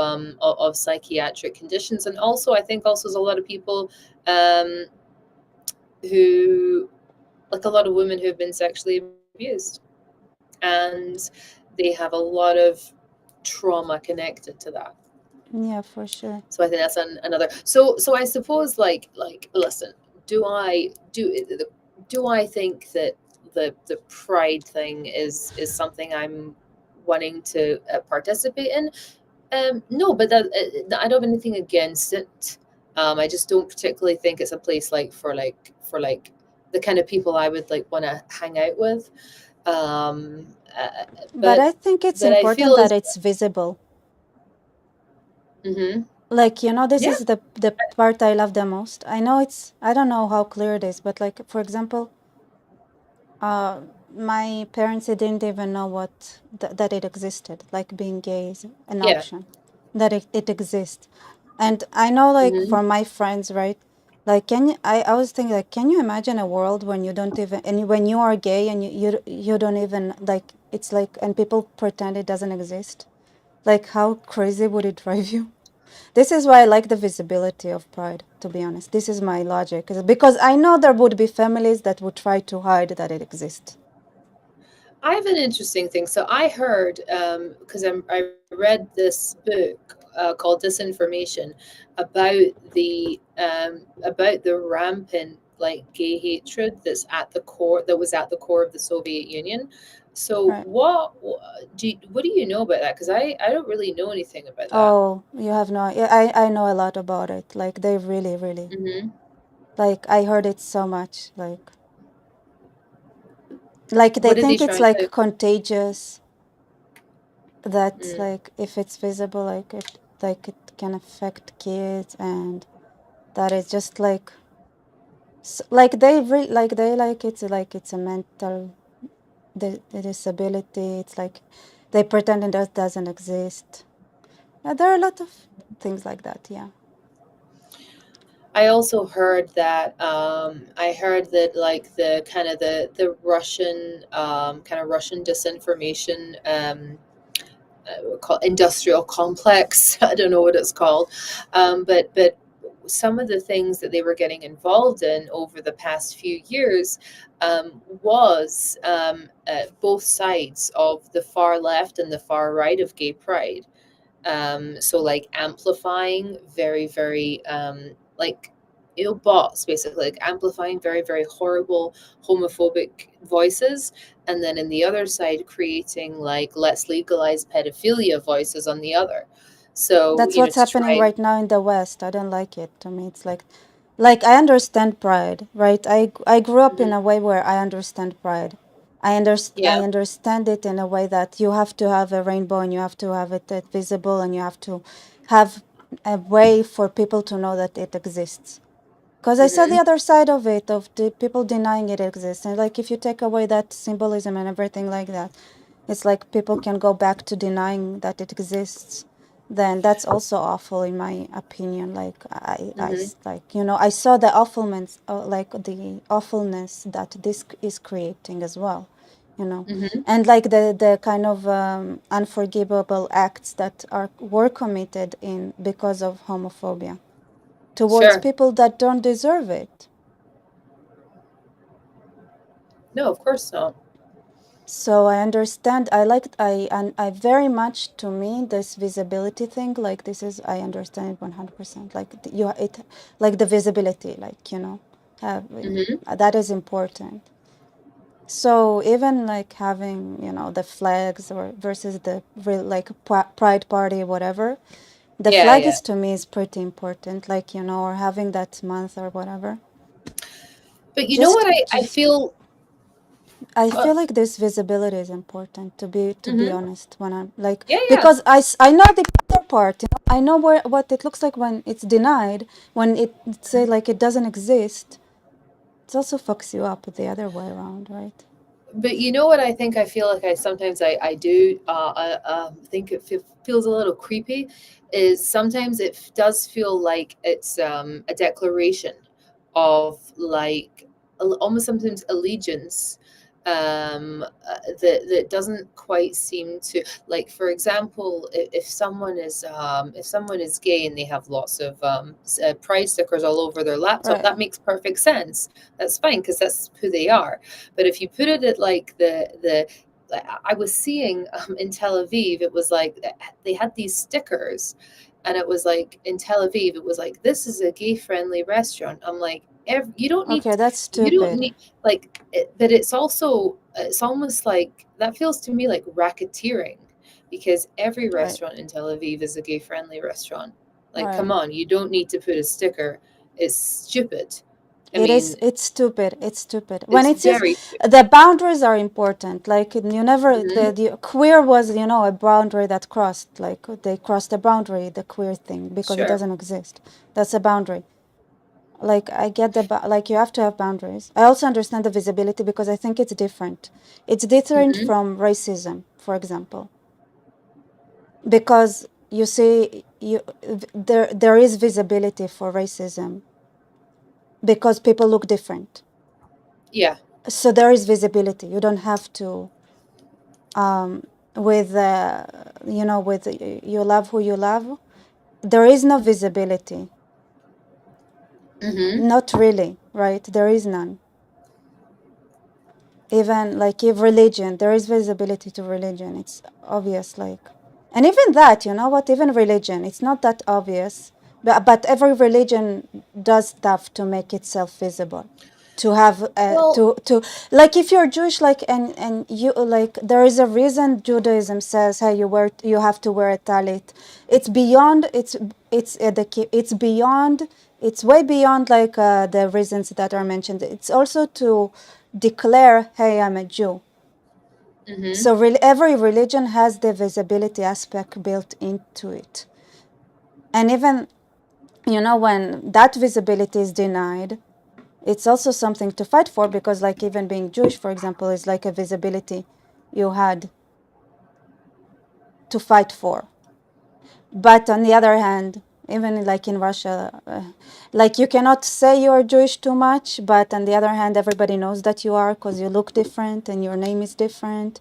psychiatric conditions, and also I think also there's a lot of people um, who, like a lot of women who have been sexually abused, and they have a lot of trauma connected to that. Yeah, for sure. So I think that's another. So I suppose like listen, do I do I think that the pride thing is something I'm wanting to participate in? No, but I don't have anything against it. I just don't particularly think it's a place like for like the kind of people I would like want to hang out with. Um, uh, But but I think it's but I important feel that as it's visible. hmm Like, this yeah. is the part I love the most. I know I don't know how clear it is, but like, for example, uh, my parents they didn't even know that it existed, like being gay is an Yeah. option, that it exists. And I know, like, hmm for my friends, right? Like, I was thinking, like, can you imagine a world when you don't even, and when you are gay and you don't even, like, it's like, and people pretend it doesn't exist? Like, how crazy would it drive you? This is why I like the visibility of pride, to be honest. This is my logic. Because I know there would be families that would try to hide that it exists. I have an interesting thing. So I heard, because I read this book called Disinformation about the rampant like gay hatred that was at the core of the Soviet Union. So Right. what do you know about that? Because I don't really know anything about that. Oh, you have no, yeah, I know a lot about it. Like, they really, really, hmm like, I heard it so much. Like they What did they think it's try like to? contagious, that Mm. like if it's visible, like it can affect kids, and that is just like, like they like it's a mental the disability. It's like they pretend it doesn't exist. There are a lot of things like that. Yeah. I also heard that I heard that like the Russian kind of Russian disinformation called industrial complex. I don't know what it's called, but some of the things that they were getting involved in over the past few years was both sides of the far left and the far right of gay pride. So like amplifying very like bots basically, like amplifying very horrible homophobic voices, and then in the other side creating like let's legalize pedophilia voices on the other. So That's what's to happening try. right now in the West. I don't like it. To me, it's like I understand pride, right? I grew up in Mhm. a way where I understand pride. I Yeah. understand it in a way that you have to have a rainbow and you have to have it visible and you have to have a way for people to know that it exists. Because I saw the hmm other side of it, of the people denying it exists. And like if you take away that symbolism and everything like that, it's like people can go back to denying that it exists. Then that's also awful, in my opinion. Like hmm like I saw the awfulness, like the awfulness that this is creating as well, hmm and like the kind of unforgivable acts that were committed in because of homophobia towards Sure. people that don't deserve it. No, of course not. So I understand. I like and I very much, to me, this visibility thing. Like this is, I understand it 100%. Like you, it, like the visibility. Like have Hmm. that is important. So even like having the flags or versus the real like pride party, whatever. The Yeah, flag yeah. is, to me, is pretty important. Like or having that month or whatever. But you know Just what I just feel. I Uh, feel like this visibility is important, to be hmm. honest, when I'm like, Yeah, yeah. because I know the other part, I know what it looks like when it's denied, when it say like it doesn't exist. It also fucks you up the other way around, right? But you know what I think? I feel like I do think it feels a little creepy. Is sometimes it does feel like it's a declaration of like almost sometimes allegiance, that doesn't quite seem to, like, for example, if someone is gay and they have lots of pride stickers all over their laptop, Right. that makes perfect sense. That's fine because that's who they are. But if you put it at like the I was seeing in Tel Aviv, it was like they had these stickers, and it was like in Tel Aviv, it was like, this is a gay friendly restaurant. I'm like, you don't need, Okay, that's you don't stupid. need like but it's also, it's almost like that feels to me like racketeering, because every Right. restaurant in Tel Aviv is a gay friendly restaurant. Like, Right. come on, you don't need to put a sticker. It's stupid. I It is. mean, It's stupid. It's stupid. When it's it is, very stupid. the boundaries are important. Like you never, Hmm. the queer was, a boundary that crossed. Like they crossed the boundary, the queer thing, because it Sure. doesn't exist. That's a boundary. Like I get like you have to have boundaries. I also understand the visibility because I think it's different. It's different Hmm. from racism, for example, because you see, there is visibility for racism because people look different. Yeah. So there is visibility. You don't have to with with you love who you love. There is no visibility. Hmm. Not really, right? There is none. Even like if religion, there is visibility to religion. It's obvious, like, and even that, what? Even religion, it's not that obvious. But every religion does stuff to make itself visible, to have Well, to like if you're Jewish, like and you like there is a reason Judaism says, hey, you have to wear a talit. It's beyond. It's beyond. It's way beyond like the reasons that are mentioned. It's also to declare, hey, I'm a Jew. hmm. So really, every religion has the visibility aspect built into it. And even, when that visibility is denied, it's also something to fight for because, like, even being Jewish, for example, is like a visibility you had to fight for. But on the other hand, even like in Russia, like you cannot say you're Jewish too much, but on the other hand, everybody knows that you are because you look different and your name is different,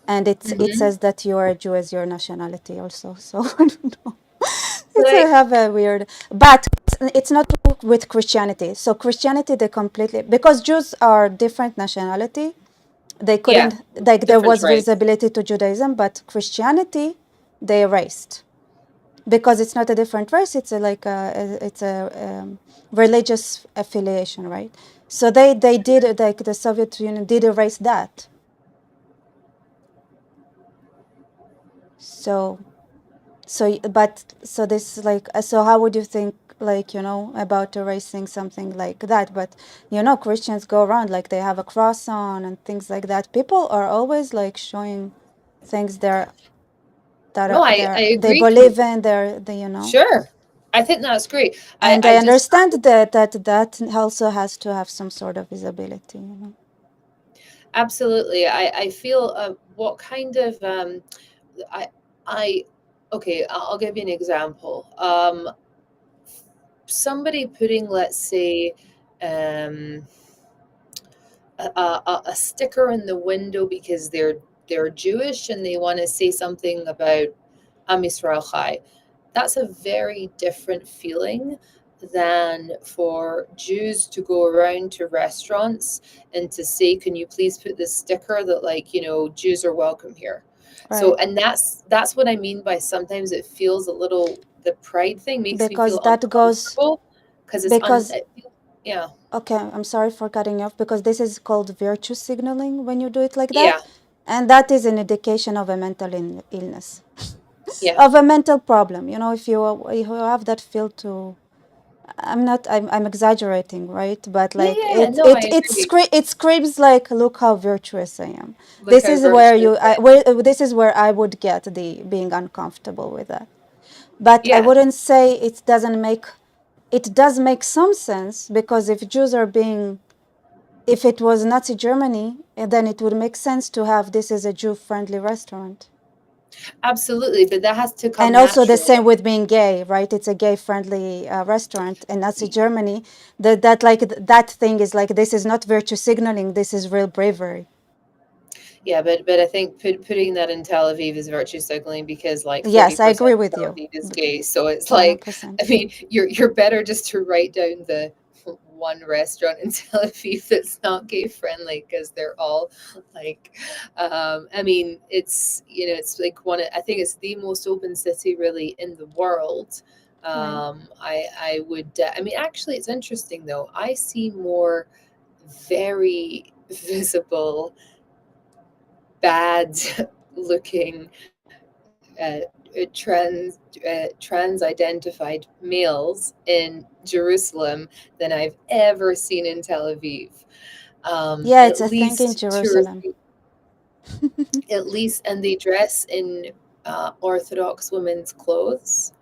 and it Hmm. says that you are a Jew as your nationality also. So I don't know. But It's a have a weird, but it's not with Christianity. So Christianity, they completely, because Jews are different nationality. They yeah, couldn't, like, there different was tribes. visibility to Judaism, but Christianity they erased because it's not a different race. It's a religious affiliation, right? So they did, like, the Soviet Union did erase that. So so this, like, so how would you think, like, about erasing something like that? But Christians go around like they have a cross on and things like that. People are always like showing things No, I they agree. believe in, they. Sure. I think that's great. And I I just understand that also has to have some sort of visibility. absolutely. I feel what kind of I I okay, I'll give you an example. Somebody putting, let's say, um a sticker in the window because they're Jewish and they want to say something about Am Yisrael Chai. That's a very different feeling than for Jews to go around to restaurants and to say, "Can you please put this sticker that, like, Jews are welcome here?" So, Right. and that's what I mean by sometimes it feels a little, the pride thing makes me Because feel that goes, uncomfortable because because, yeah, okay, I'm sorry for cutting you off, because this is called virtue signaling when you do it like yeah, that. And that is an indication of a mental illness, yeah, of a mental problem. If you have that feel to, I'm exaggerating, right? But yeah, like yeah. No, I agree. it screams like, look how virtuous I am. Look how virtuous. This is where I would get the being uncomfortable with that. But I Yeah, wouldn't say it does make some sense, because if Jews are being, if it was Nazi Germany, then it would make sense to have this as a Jew-friendly restaurant. absolutely. But that has to And come also the naturally. same with being gay, right? It's a gay-friendly restaurant in Nazi Germany. That thing is like, this is not virtue signaling. This is real bravery. Yeah, but I think putting that in Tel Aviv is virtue signaling because like Yes, I 30% agree of with Tel you, Aviv is gay. So it's like, 100%. I mean, you're better just to write down the one restaurant in Tel Aviv that's not gay friendly because they're all like, I mean, it's like I think it's the most open city really in the world. Right. I would, I mean, actually, it's interesting though. I see more very visible bad looking trans identified males in Jerusalem than I've ever seen in Tel Aviv. Yeah, it's At a thing in least two or Jerusalem. three, at least, and they dress in Orthodox women's clothes,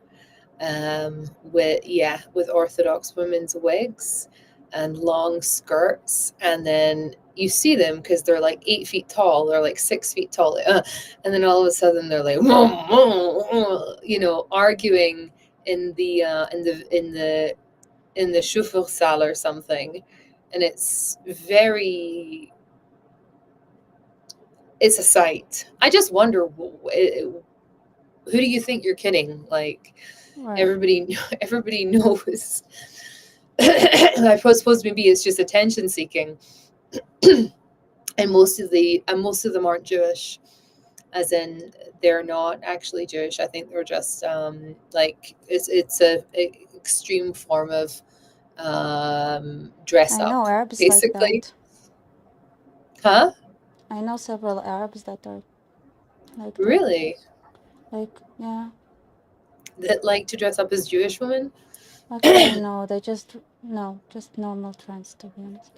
with Orthodox women's wigs and long skirts, and then you see them because they're like 8 feet tall, they're like 6 feet tall, and then all of a sudden they're like, arguing in the Schufelsaal or something, and it's a sight. I just wonder, who do you think you're kidding? Like, Right. everybody knows. I suppose maybe it's just attention seeking, and most of them aren't Jewish, as in they're not actually Jewish. I think they're just like it's a extreme form of dress I know up, Arabs like basically. that. Huh? I know several Arabs that are like that. Really? Like, yeah. That like to dress up as Jewish women? Actually, no, they just, no, just normal trends, to be honest.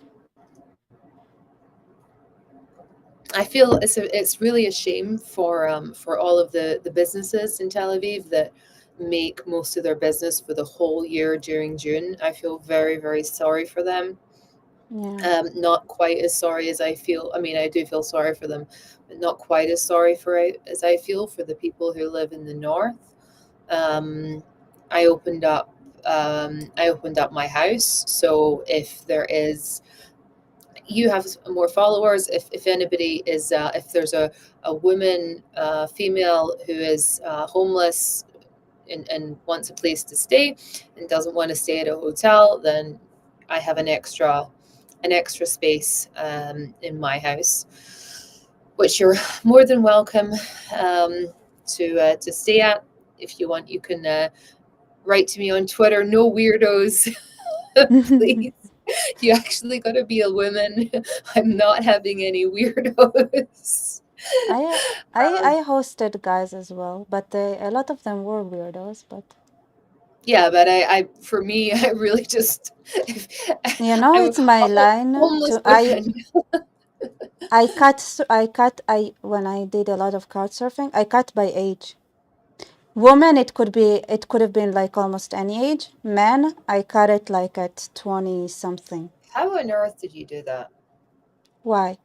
I feel it's really a shame for all of the businesses in Tel Aviv that make most of their business for the whole year during June. I feel very, very sorry for them. Yeah, Not quite as sorry as I feel. I mean, I do feel sorry for them, but not quite as sorry as I feel for the people who live in the north. Um, I opened up I opened up my house, so if there is you have more followers. If anybody is, if there's a woman, female who is homeless and wants a place to stay and doesn't want to stay at a hotel, then I have an extra space in my house, which you're more than welcome to stay at. If you want, you can write to me on Twitter. No weirdos, please. You actually got to be a woman. I'm not having any weirdos. I I Um, I hosted guys as well, but a lot of them were weirdos. But yeah, but I for me, I really just, I'm it's my line homeless to women. I when I did a lot of couch surfing, I cut by age. Woman, it could have been like almost any age. Men, I cut it like at 20 something. How on earth did you do that? Why?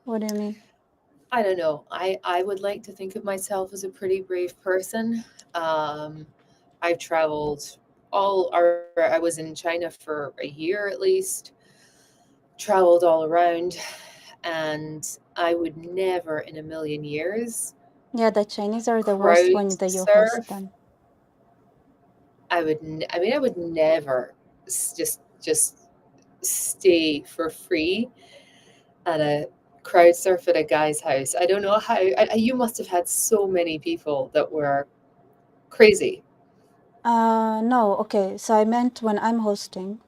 What do you mean? I don't know. I would like to think of myself as a pretty brave person. Um, I've traveled I was in China for a year at least, traveled all around, and I would never in a million years Yeah, the Chinese are the worst crowd when you host surf. them. I mean, I would never just stay for free at a crowd surf at a guy's house. I don't know how. You must have had so many people that were crazy. No, okay. So I meant when I'm hosting.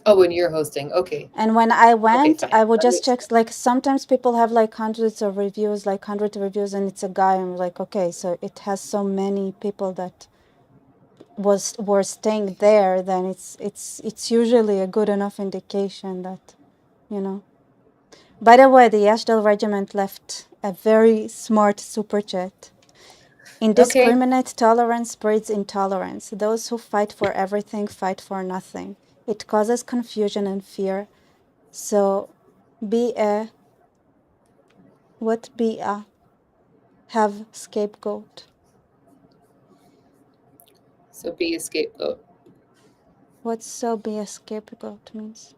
Oh, when you're hosting, okay, And when I okay, went, fine, I would that just makes check, sense. like sometimes people have like hundreds of reviews, like 100 reviews, and it's a guy. I'm like, okay, so it has so many people that were staying there, then it's usually a good enough indication that, you know. By the way, the Ashdale Regiment left a very smart super chat. Okay, Indiscriminate tolerance breeds intolerance. Those who fight for everything fight for nothing. It causes confusion and fear. So be a what be a have scapegoat. so be a scapegoat. What so be a scapegoat means?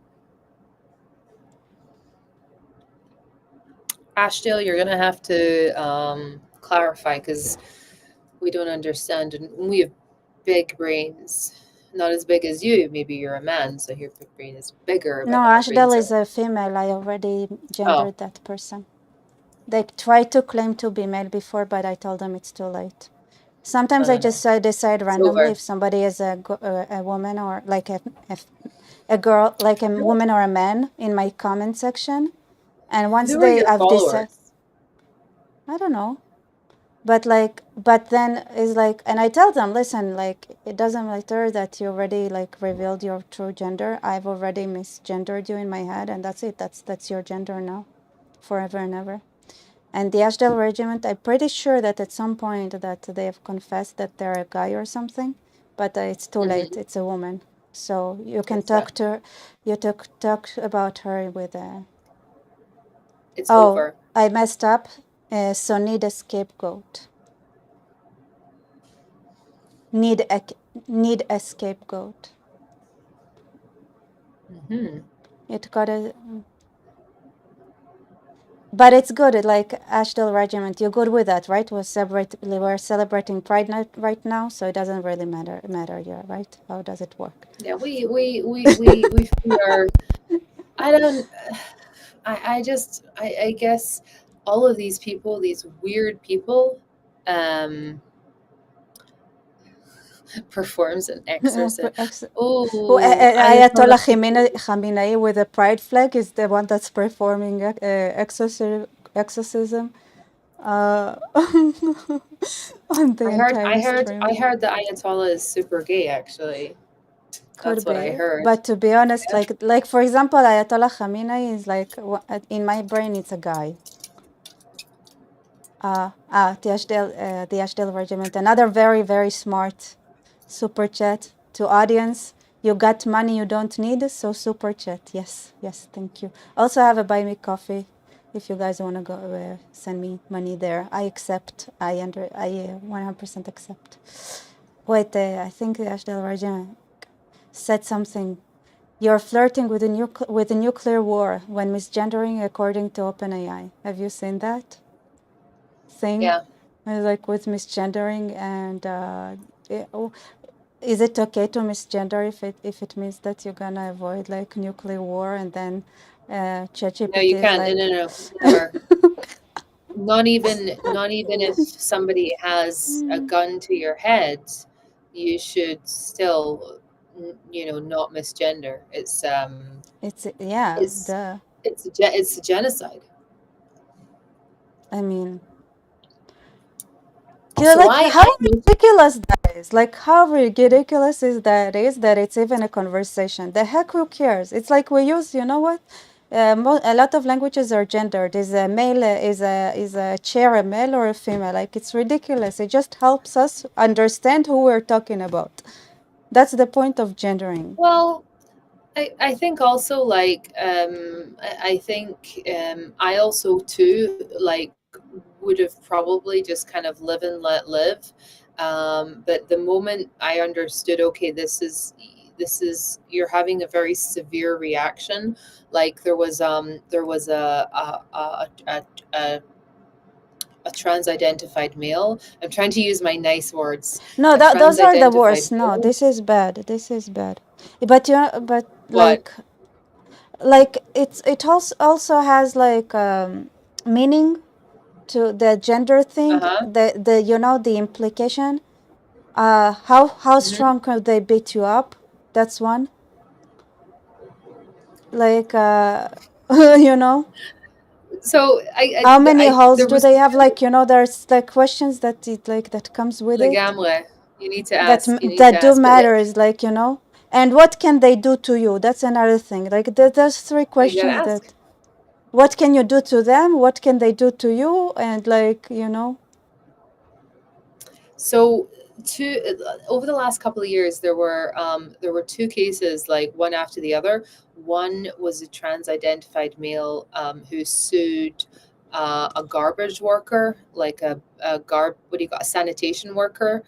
Ashdale, you're gonna have to clarify because we don't understand, and we have big brains. Not as big as you. Maybe you're a man, so your brain is bigger, No, but our Ashdale brains is are. a female. I already Oh, gendered that person. They tried to claim to be male before, but I told them it's too late. Sometimes no, I no, just no. decide It's randomly over. if somebody is a woman or like a girl, like a woman or a man in my comment section. And once Who are they your have decided, followers? I don't know. But like, but then is like, and I tell them, listen, like, it doesn't matter that you already like revealed your true gender. I've already misgendered you in my head, and that's it. That's your gender now, forever and ever. And the Ashdale Regiment, I'm pretty sure that at some point that they have confessed that they're a guy or something, but it's too late. Mm-hmm. It's a woman, so you can It's talk to her. You talk about her with a. it's Oh, over. I messed up. So need a scapegoat. Need a need a scapegoat. Mm-hmm. It got a. But it's good. Like Ashdale Regiment, you're good with that, right? We're celebrating Pride Night right now, so it doesn't really matter. Yeah, right? How does it work? Yeah, we are. I don't. I guess all of these people, these weird people, um, performs an exorcism. Who, Oh, Ayatollah Ayatollah Khamenei. Khamenei with a pride flag is the one that's performing exorcism on the entire I stream. heard that Ayatollah is super gay. Actually, Could that's what I be, heard. but to be honest, Yeah. like for example, Ayatollah Khamenei is like in my brain, it's a guy. The Ashdale Regiment, another very smart super chat to audience. You got money you don't need, so super chat. Yes, thank you. Also have a buy me coffee if you guys want to go send me money there. I accept. I 100% accept. Wait, I think the Ashdale Regiment said something. You're flirting with a nuclear war when misgendering according to OpenAI. Have you seen that thing? Yeah. Like with misgendering and is it okay to misgender if it means that you're gonna avoid like nuclear war and then No, ChatGPT you is can't. No, like no, no, never. Not even if somebody has a gun to your head, you should still, not misgender. it's yeah, It's duh. it's a genocide. I mean, So like how I moved. ridiculous that is. Like how ridiculous is that it's even a conversation. The heck who cares? It's like we use, you know what? A lot of languages are gendered. Is a male is a chair a male or a female? Like it's ridiculous. It just helps us understand who we're talking about. That's the point of gendering. Well, I think also like I think I also too like would have probably just kind of live and let live. But the moment I understood, okay, this is you're having a very severe reaction. Like there was a a trans-identified male. I'm trying to use my nice words. No, A those are the trans-identified worst. No, male. this is bad. This is bad. But but What? like it also has like meaning to the gender thing. Uh-huh. The the implication. How Hmm. strong could they beat you up? That's one. Like you know. So How many holes there do was they have? two. Like there's like questions that that comes with it Legamre. You need to that ask. You need to that do ask. But matter is and what can they do to you? That's another thing. Like there's three you gotta questions ask. that what can you do to them? What can they do to you? And So, two over the last couple of years, there were two cases, like one after the other. One was a trans-identified male who sued a garbage worker, like what do you got, a sanitation worker.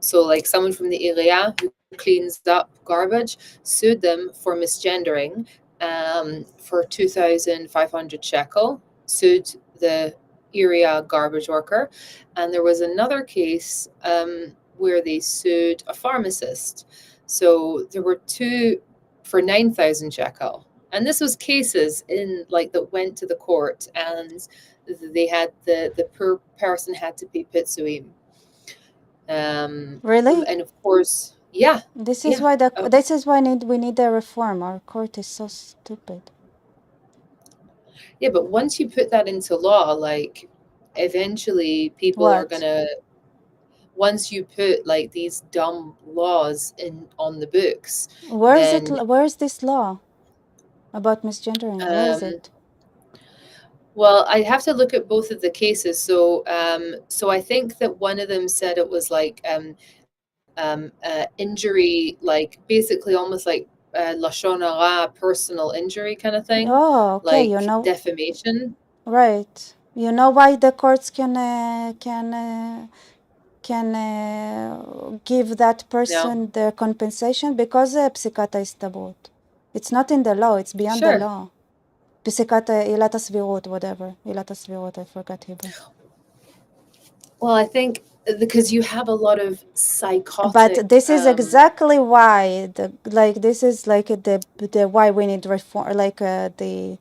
So like someone from the area who cleans up garbage sued them for misgendering for 2,500 shekel. Sued the area garbage worker. And there was another case where they sued a pharmacist. So there were two for 9,000 shekel. And this was cases in like that went to the court, and they had the poor person had to pay pitsuim. really, And of course, yeah, this is yeah. why uh, this is why we need a reform. Our court is so stupid. yeah, but once you put that into law, like eventually people are What? gonna, once you put like these dumb laws in on the books, Where is it? then Where is this law about misgendering? Where is um, it? well, I have to look at both of the cases. So so I think that one of them said it was like injury, like basically almost like lashon hara, personal injury kind of thing, Oh, okay. like defamation. Right. You know why the courts can give that No, person the compensation because פסיקת ההסתברות. It's not in the law. It's beyond the sure. law. פסיקת עילת הסבירות, whatever. עילת הסבירות, I forgot Hebrew. Well, I think because you have a lot of But psychotic. this is exactly why this is like the why we need reform. Like the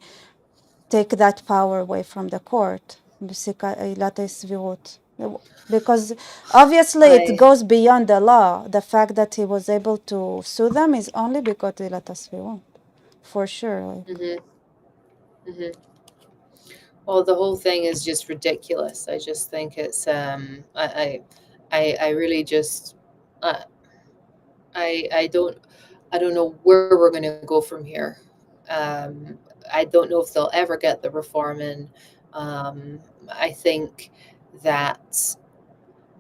take that power away from the court. עילת הסבירות. Because obviously it I. goes beyond the law. The fact that he was able to sue them is only because עילת הסבירות. For sure. Like. Hmm. Hmm. Well, the whole thing is just ridiculous. I just think it's I really just uh, I don't know where we're going to go from here. I don't know if they'll ever get the reform in. I think that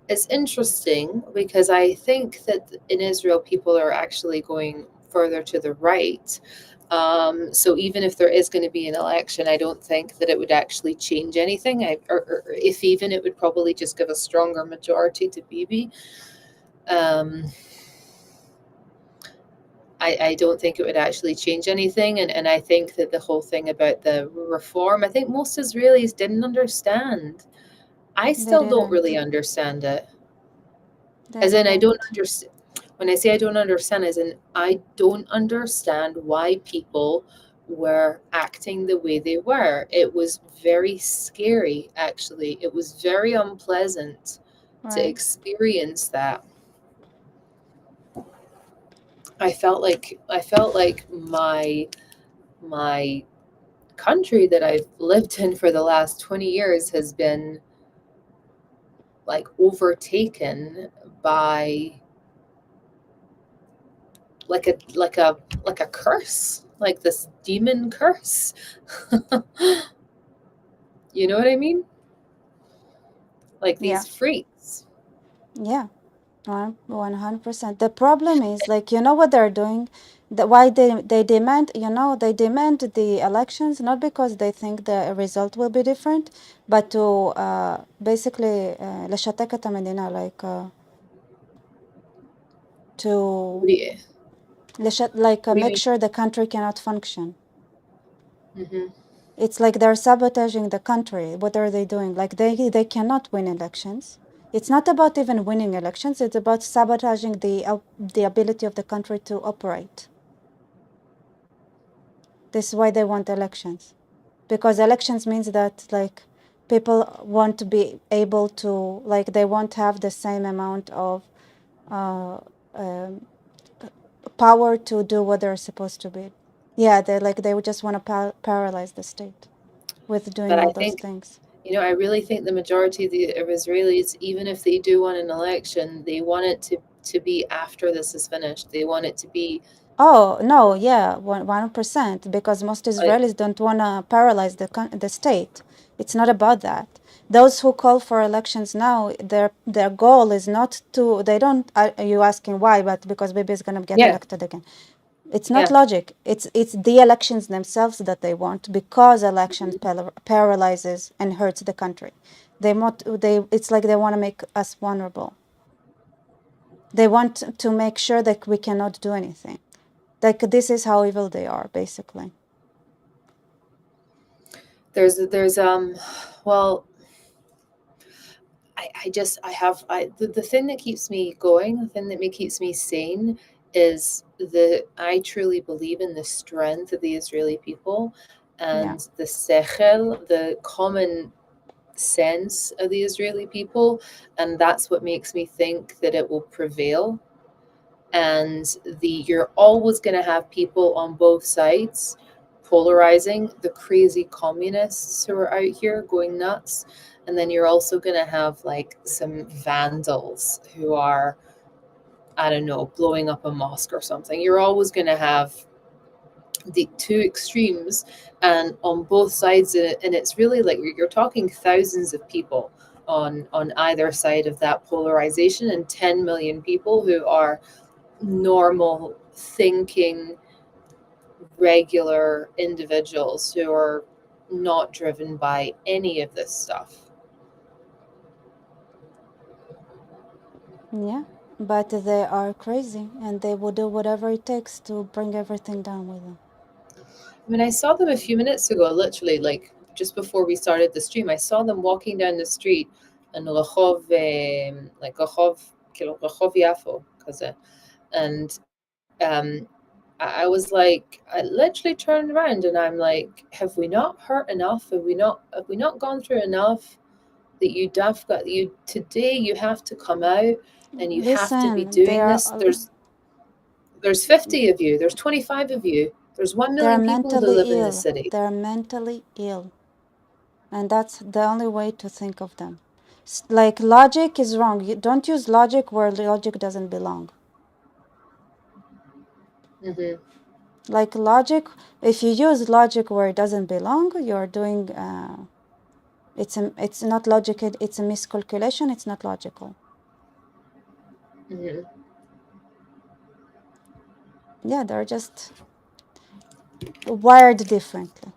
it's interesting because I think that in Israel people are actually going further to the right. So even if there is going to be an election, I don't think that it would actually change anything. Or if even, it would probably just give a stronger majority to Bibi. Um, I don't think it would actually change anything. And I think that the whole thing about the reform, I think most Israelis didn't understand. I They still don't didn't. really understand it. They As in, I don't didn't. understand. When I say I don't understand, as in, I don't understand why people were acting the way they were. It was very scary, actually. It was very unpleasant to Right. experience that. I felt like my country that I've lived in for the last 20 years has been like overtaken by like a curse, like this demon curse. You know what I mean? Like Yeah. these freaks. Yeah. 100%. The problem is, like, you know what they're doing? Why they demand, they demand the elections not because they think the result will be different, but to basically לשתק את המדינה, like to What do you like what do you make mean? sure the country cannot function. Hmm. It's like they're sabotaging the country. What are they doing? Like they cannot win elections. It's not about even winning elections. It's about sabotaging the ability of the country to operate. This is why they want elections, because elections means that like people want to be able to, like, they won't have the same amount of uh, um, power to do what they're supposed to be. Yeah, they would just want to paralyze the state with doing But I all those think, things. I really think the majority of Israelis, even if they do want an election, they want it to be after this is finished. They want it to be Oh no, yeah, 100%, because most like, Israelis don't want to paralyze the state. It's not about that. Those who call for elections now, their goal is not to. They don't. Are you asking why? But because Bibi is gonna get yeah, elected again. It's not yeah. logic. It's the elections themselves that they want, because elections paralyzes and hurts the country. It's like they want to make us vulnerable. They want to make sure that we cannot do anything. Like, this is how evil they are, basically. There's well, the thing that keeps me going, the thing that keeps me sane is that I truly believe in the strength of the Israeli people Yeah. and the sechel, the common sense of the Israeli people, and that's what makes me think that it will prevail. And you're always going to have people on both sides polarizing, the crazy communists who are out here going nuts, and then you're also going to have like some vandals who are, I don't know, blowing up a mosque or something. You're always going to have the two extremes, and on both sides of it, and it's really like you're talking thousands of people on either side of that polarization, and 10 million people who are normal thinking regular individuals who are not driven by any of this stuff. Yeah. But they are crazy, and they will do whatever it takes to bring everything down with them. I mean, I saw them a few minutes ago, literally, like just before we started the stream. I saw them walking down the street in Rehov, like Rehov Yafo, and I was like, I literally turned around and I'm like, have we not hurt enough? Have we not gone through enough? That you today you have to come out and you have to be Listen, doing this. There's 50 of you, there's 25 of you, there's 1 they're million people that mentally live in this ill. city. They're mentally ill. And that's the only way to think of them. Like, logic is wrong. You don't use logic where logic doesn't belong. Hmm. Like, logic, if you use logic where it doesn't belong, you're doing, it's not logic, it's a miscalculation, it's not logical. Hmm. Yeah, they're just wired differently.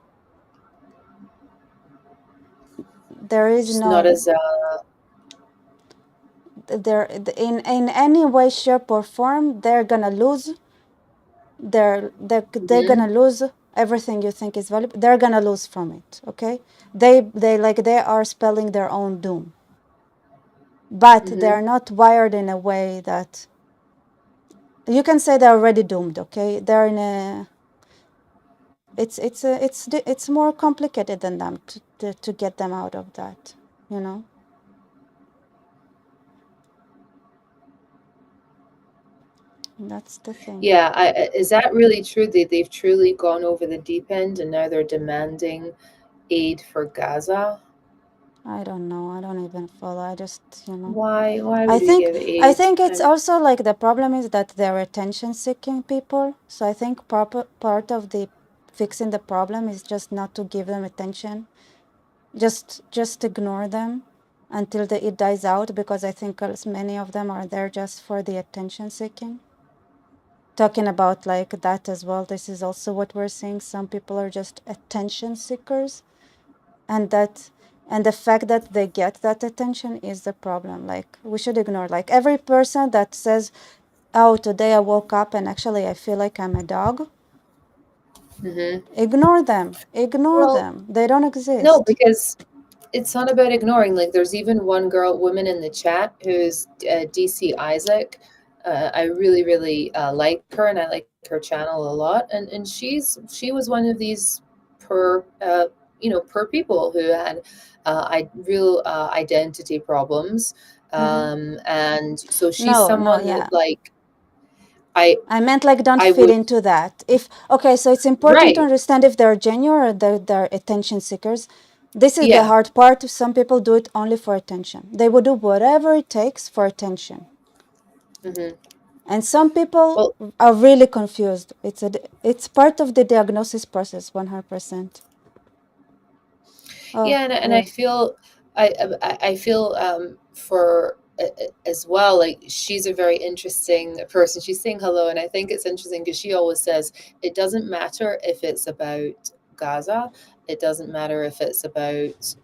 There is Just not no, as there, in any way, shape, or form, they're gonna lose. They're mhm, gonna lose everything you think is valuable. They're gonna lose from it. Okay, they are spelling their own doom, but mhm. they're not wired in a way that you can say they're already doomed. Okay, they're in a, it's more complicated than them to get them out of that. You know, that's the thing. Yeah, is that really true? They've truly gone over the deep end and now they're demanding aid for Gaza? I don't know. I don't even follow. I just, Why I would we think give I aid? think it's And also like the problem is that they're attention-seeking people. So I think part of the fixing the problem is just not to give them attention. Just ignore them until it dies out, because I think as many of them are there just for the attention-seeking. Talking about like that as well, this is also what we're seeing. Some people are just attention seekers, and the fact that they get that attention is the problem. Like, we should ignore, like, every person that says, oh, today I woke up and actually I feel like I'm a dog, Mhm. Ignore them. Ignore Well, them. They don't no, exist. because it's not about ignoring. Like, there's even one woman in the chat who's DC Isaac. I really, really like her, and I like her channel a lot. And she was one of these per per people who had real identity problems, Hmm. and so she's No, no, someone that yeah. like I I meant like don't I fit would into that. If okay, so it's important to right, understand if they're genuine or they're attention seekers. This is the yeah. hard part. Some people do it only for attention. They will do whatever it takes for attention. Hmm. And some people Well, are really confused. It's part of the diagnosis process, 100%. Oh, yeah, and I weird. feel I feel for as well, like she's a very interesting person. She's saying hello, and I think it's interesting because she always says it doesn't matter if it's about Gaza, it doesn't matter if it's about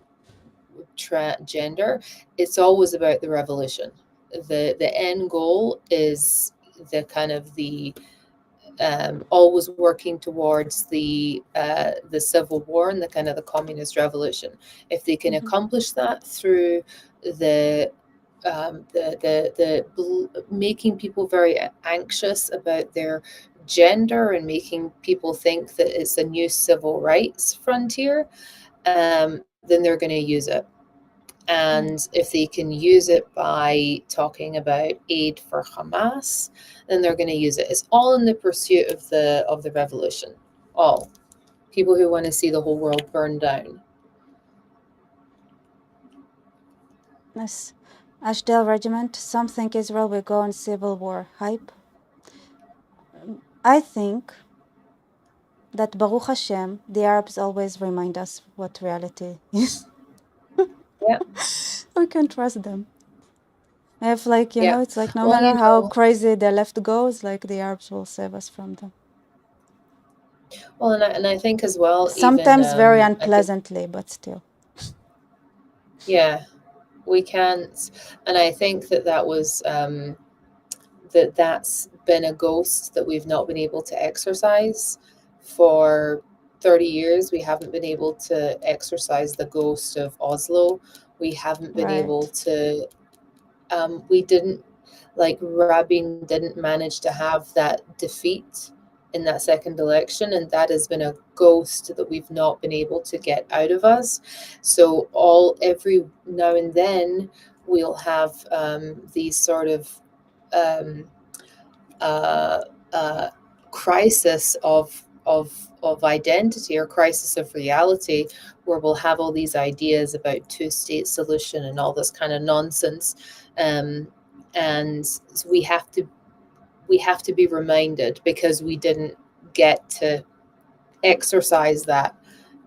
gender, it's always about the revolution. The end goal is the kind of the always working towards the civil war and the kind of the communist revolution. If they can Mhm. accomplish that through the making people very anxious about their gender and making people think that it's a new civil rights frontier, then they're going to use it. Mm. And if they can use it by talking about aid for Hamas, then they're going to use it. It's all in the pursuit of the revolution. All people who want to see the whole world burn down. Yes. Ashdale Regiment, some think Israel will go on civil war. Hype. I think that Baruch Hashem, the Arabs always remind us what reality is. Yeah, We can trust them. If yeah. it's like no Well, matter how crazy the left goes, like the Arabs will save us from them. and I think as well, even Sometimes very I think unpleasantly, but still. yeah, we can't. And I think that was that's been a ghost that we've not been able to exercise for 30 years. We haven't been able to exercise the ghost of Oslo. We haven't been able Right. to, we didn't, like Rabin didn't manage to have that defeat in that second election, and that has been a ghost that we've not been able to get out of us. So every now and then we'll have these sort of um, uh, uh, crisis of identity or crisis of reality, where we'll have all these ideas about two-state solution and all this kind of nonsense, and so we have to be reminded, because we didn't get to exercise that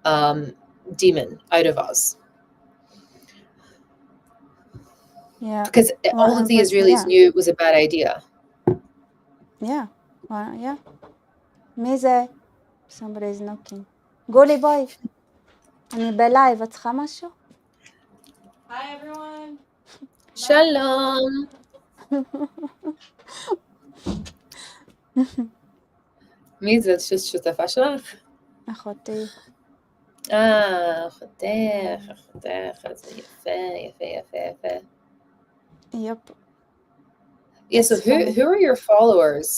um, demon out of us, Yeah. because all of the 100%. Israelis Yeah. knew it was a bad idea. Yeah. Yeah. Mize. Somebody is knocking. גולי בואי. אני בלייב, את צריכה משהו? Hi everyone. Shalom. מי זאת שותפה שלך? אחותי. אחותך, אז יפה, יפה, יפה, יפה. Yep. Yeah, so It's funny. who are your followers?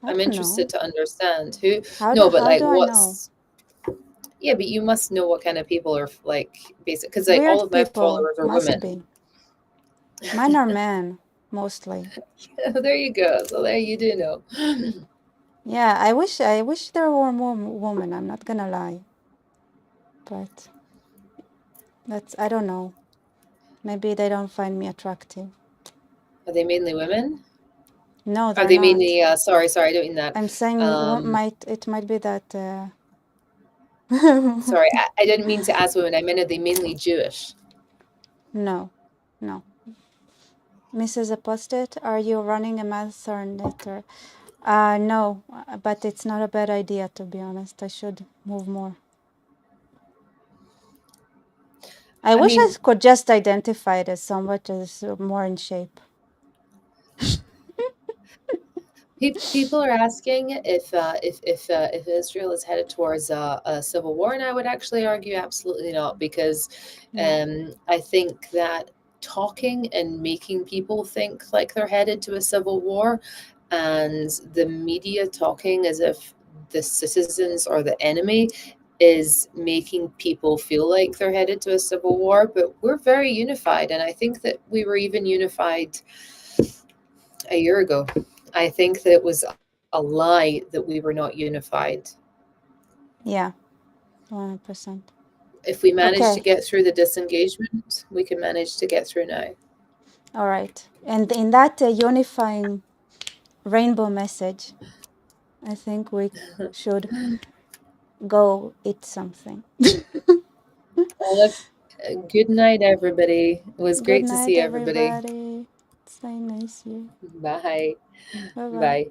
I I'm don't know. interested to understand who. No, but How like do I know? yeah, but you must know what kind of people are like basic, because like all Weird of my people. followers are Must women. be. Mine are men, mostly. There you go. So there you do know. Yeah, I wish there were more women. I'm not gonna lie. But I don't know. Maybe they don't find me attractive. Are they mainly women? No, Are they're they not. mainly sorry, I don't mean that. I'm saying it might be that Sorry, I didn't mean to ask women. I meant, are they mainly Jewish? no. No. Mrs. Apostate, are you running a marathon later? No, but it's not a bad idea, to be honest. I should move more. I I wish I mean, could just identify it as somewhat as more in shape. People are asking if Israel is headed towards a civil war, and I would actually argue absolutely not, because Yeah. I think that talking and making people think like they're headed to a civil war, and the media talking as if the citizens are the enemy, is making people feel like they're headed to a civil war. But we're very unified, and I think that we were even unified a year ago. I think that it was a lie that we were not unified. Yeah. 100%. If we managed to Okay. get through the disengagement, we can manage to get through now. All right. And in that unifying rainbow message, I think we should go eat something. Well, good night, everybody. It was Good great to night, see everybody. everybody. Stay nice here. Bye. Bye bye. Bye.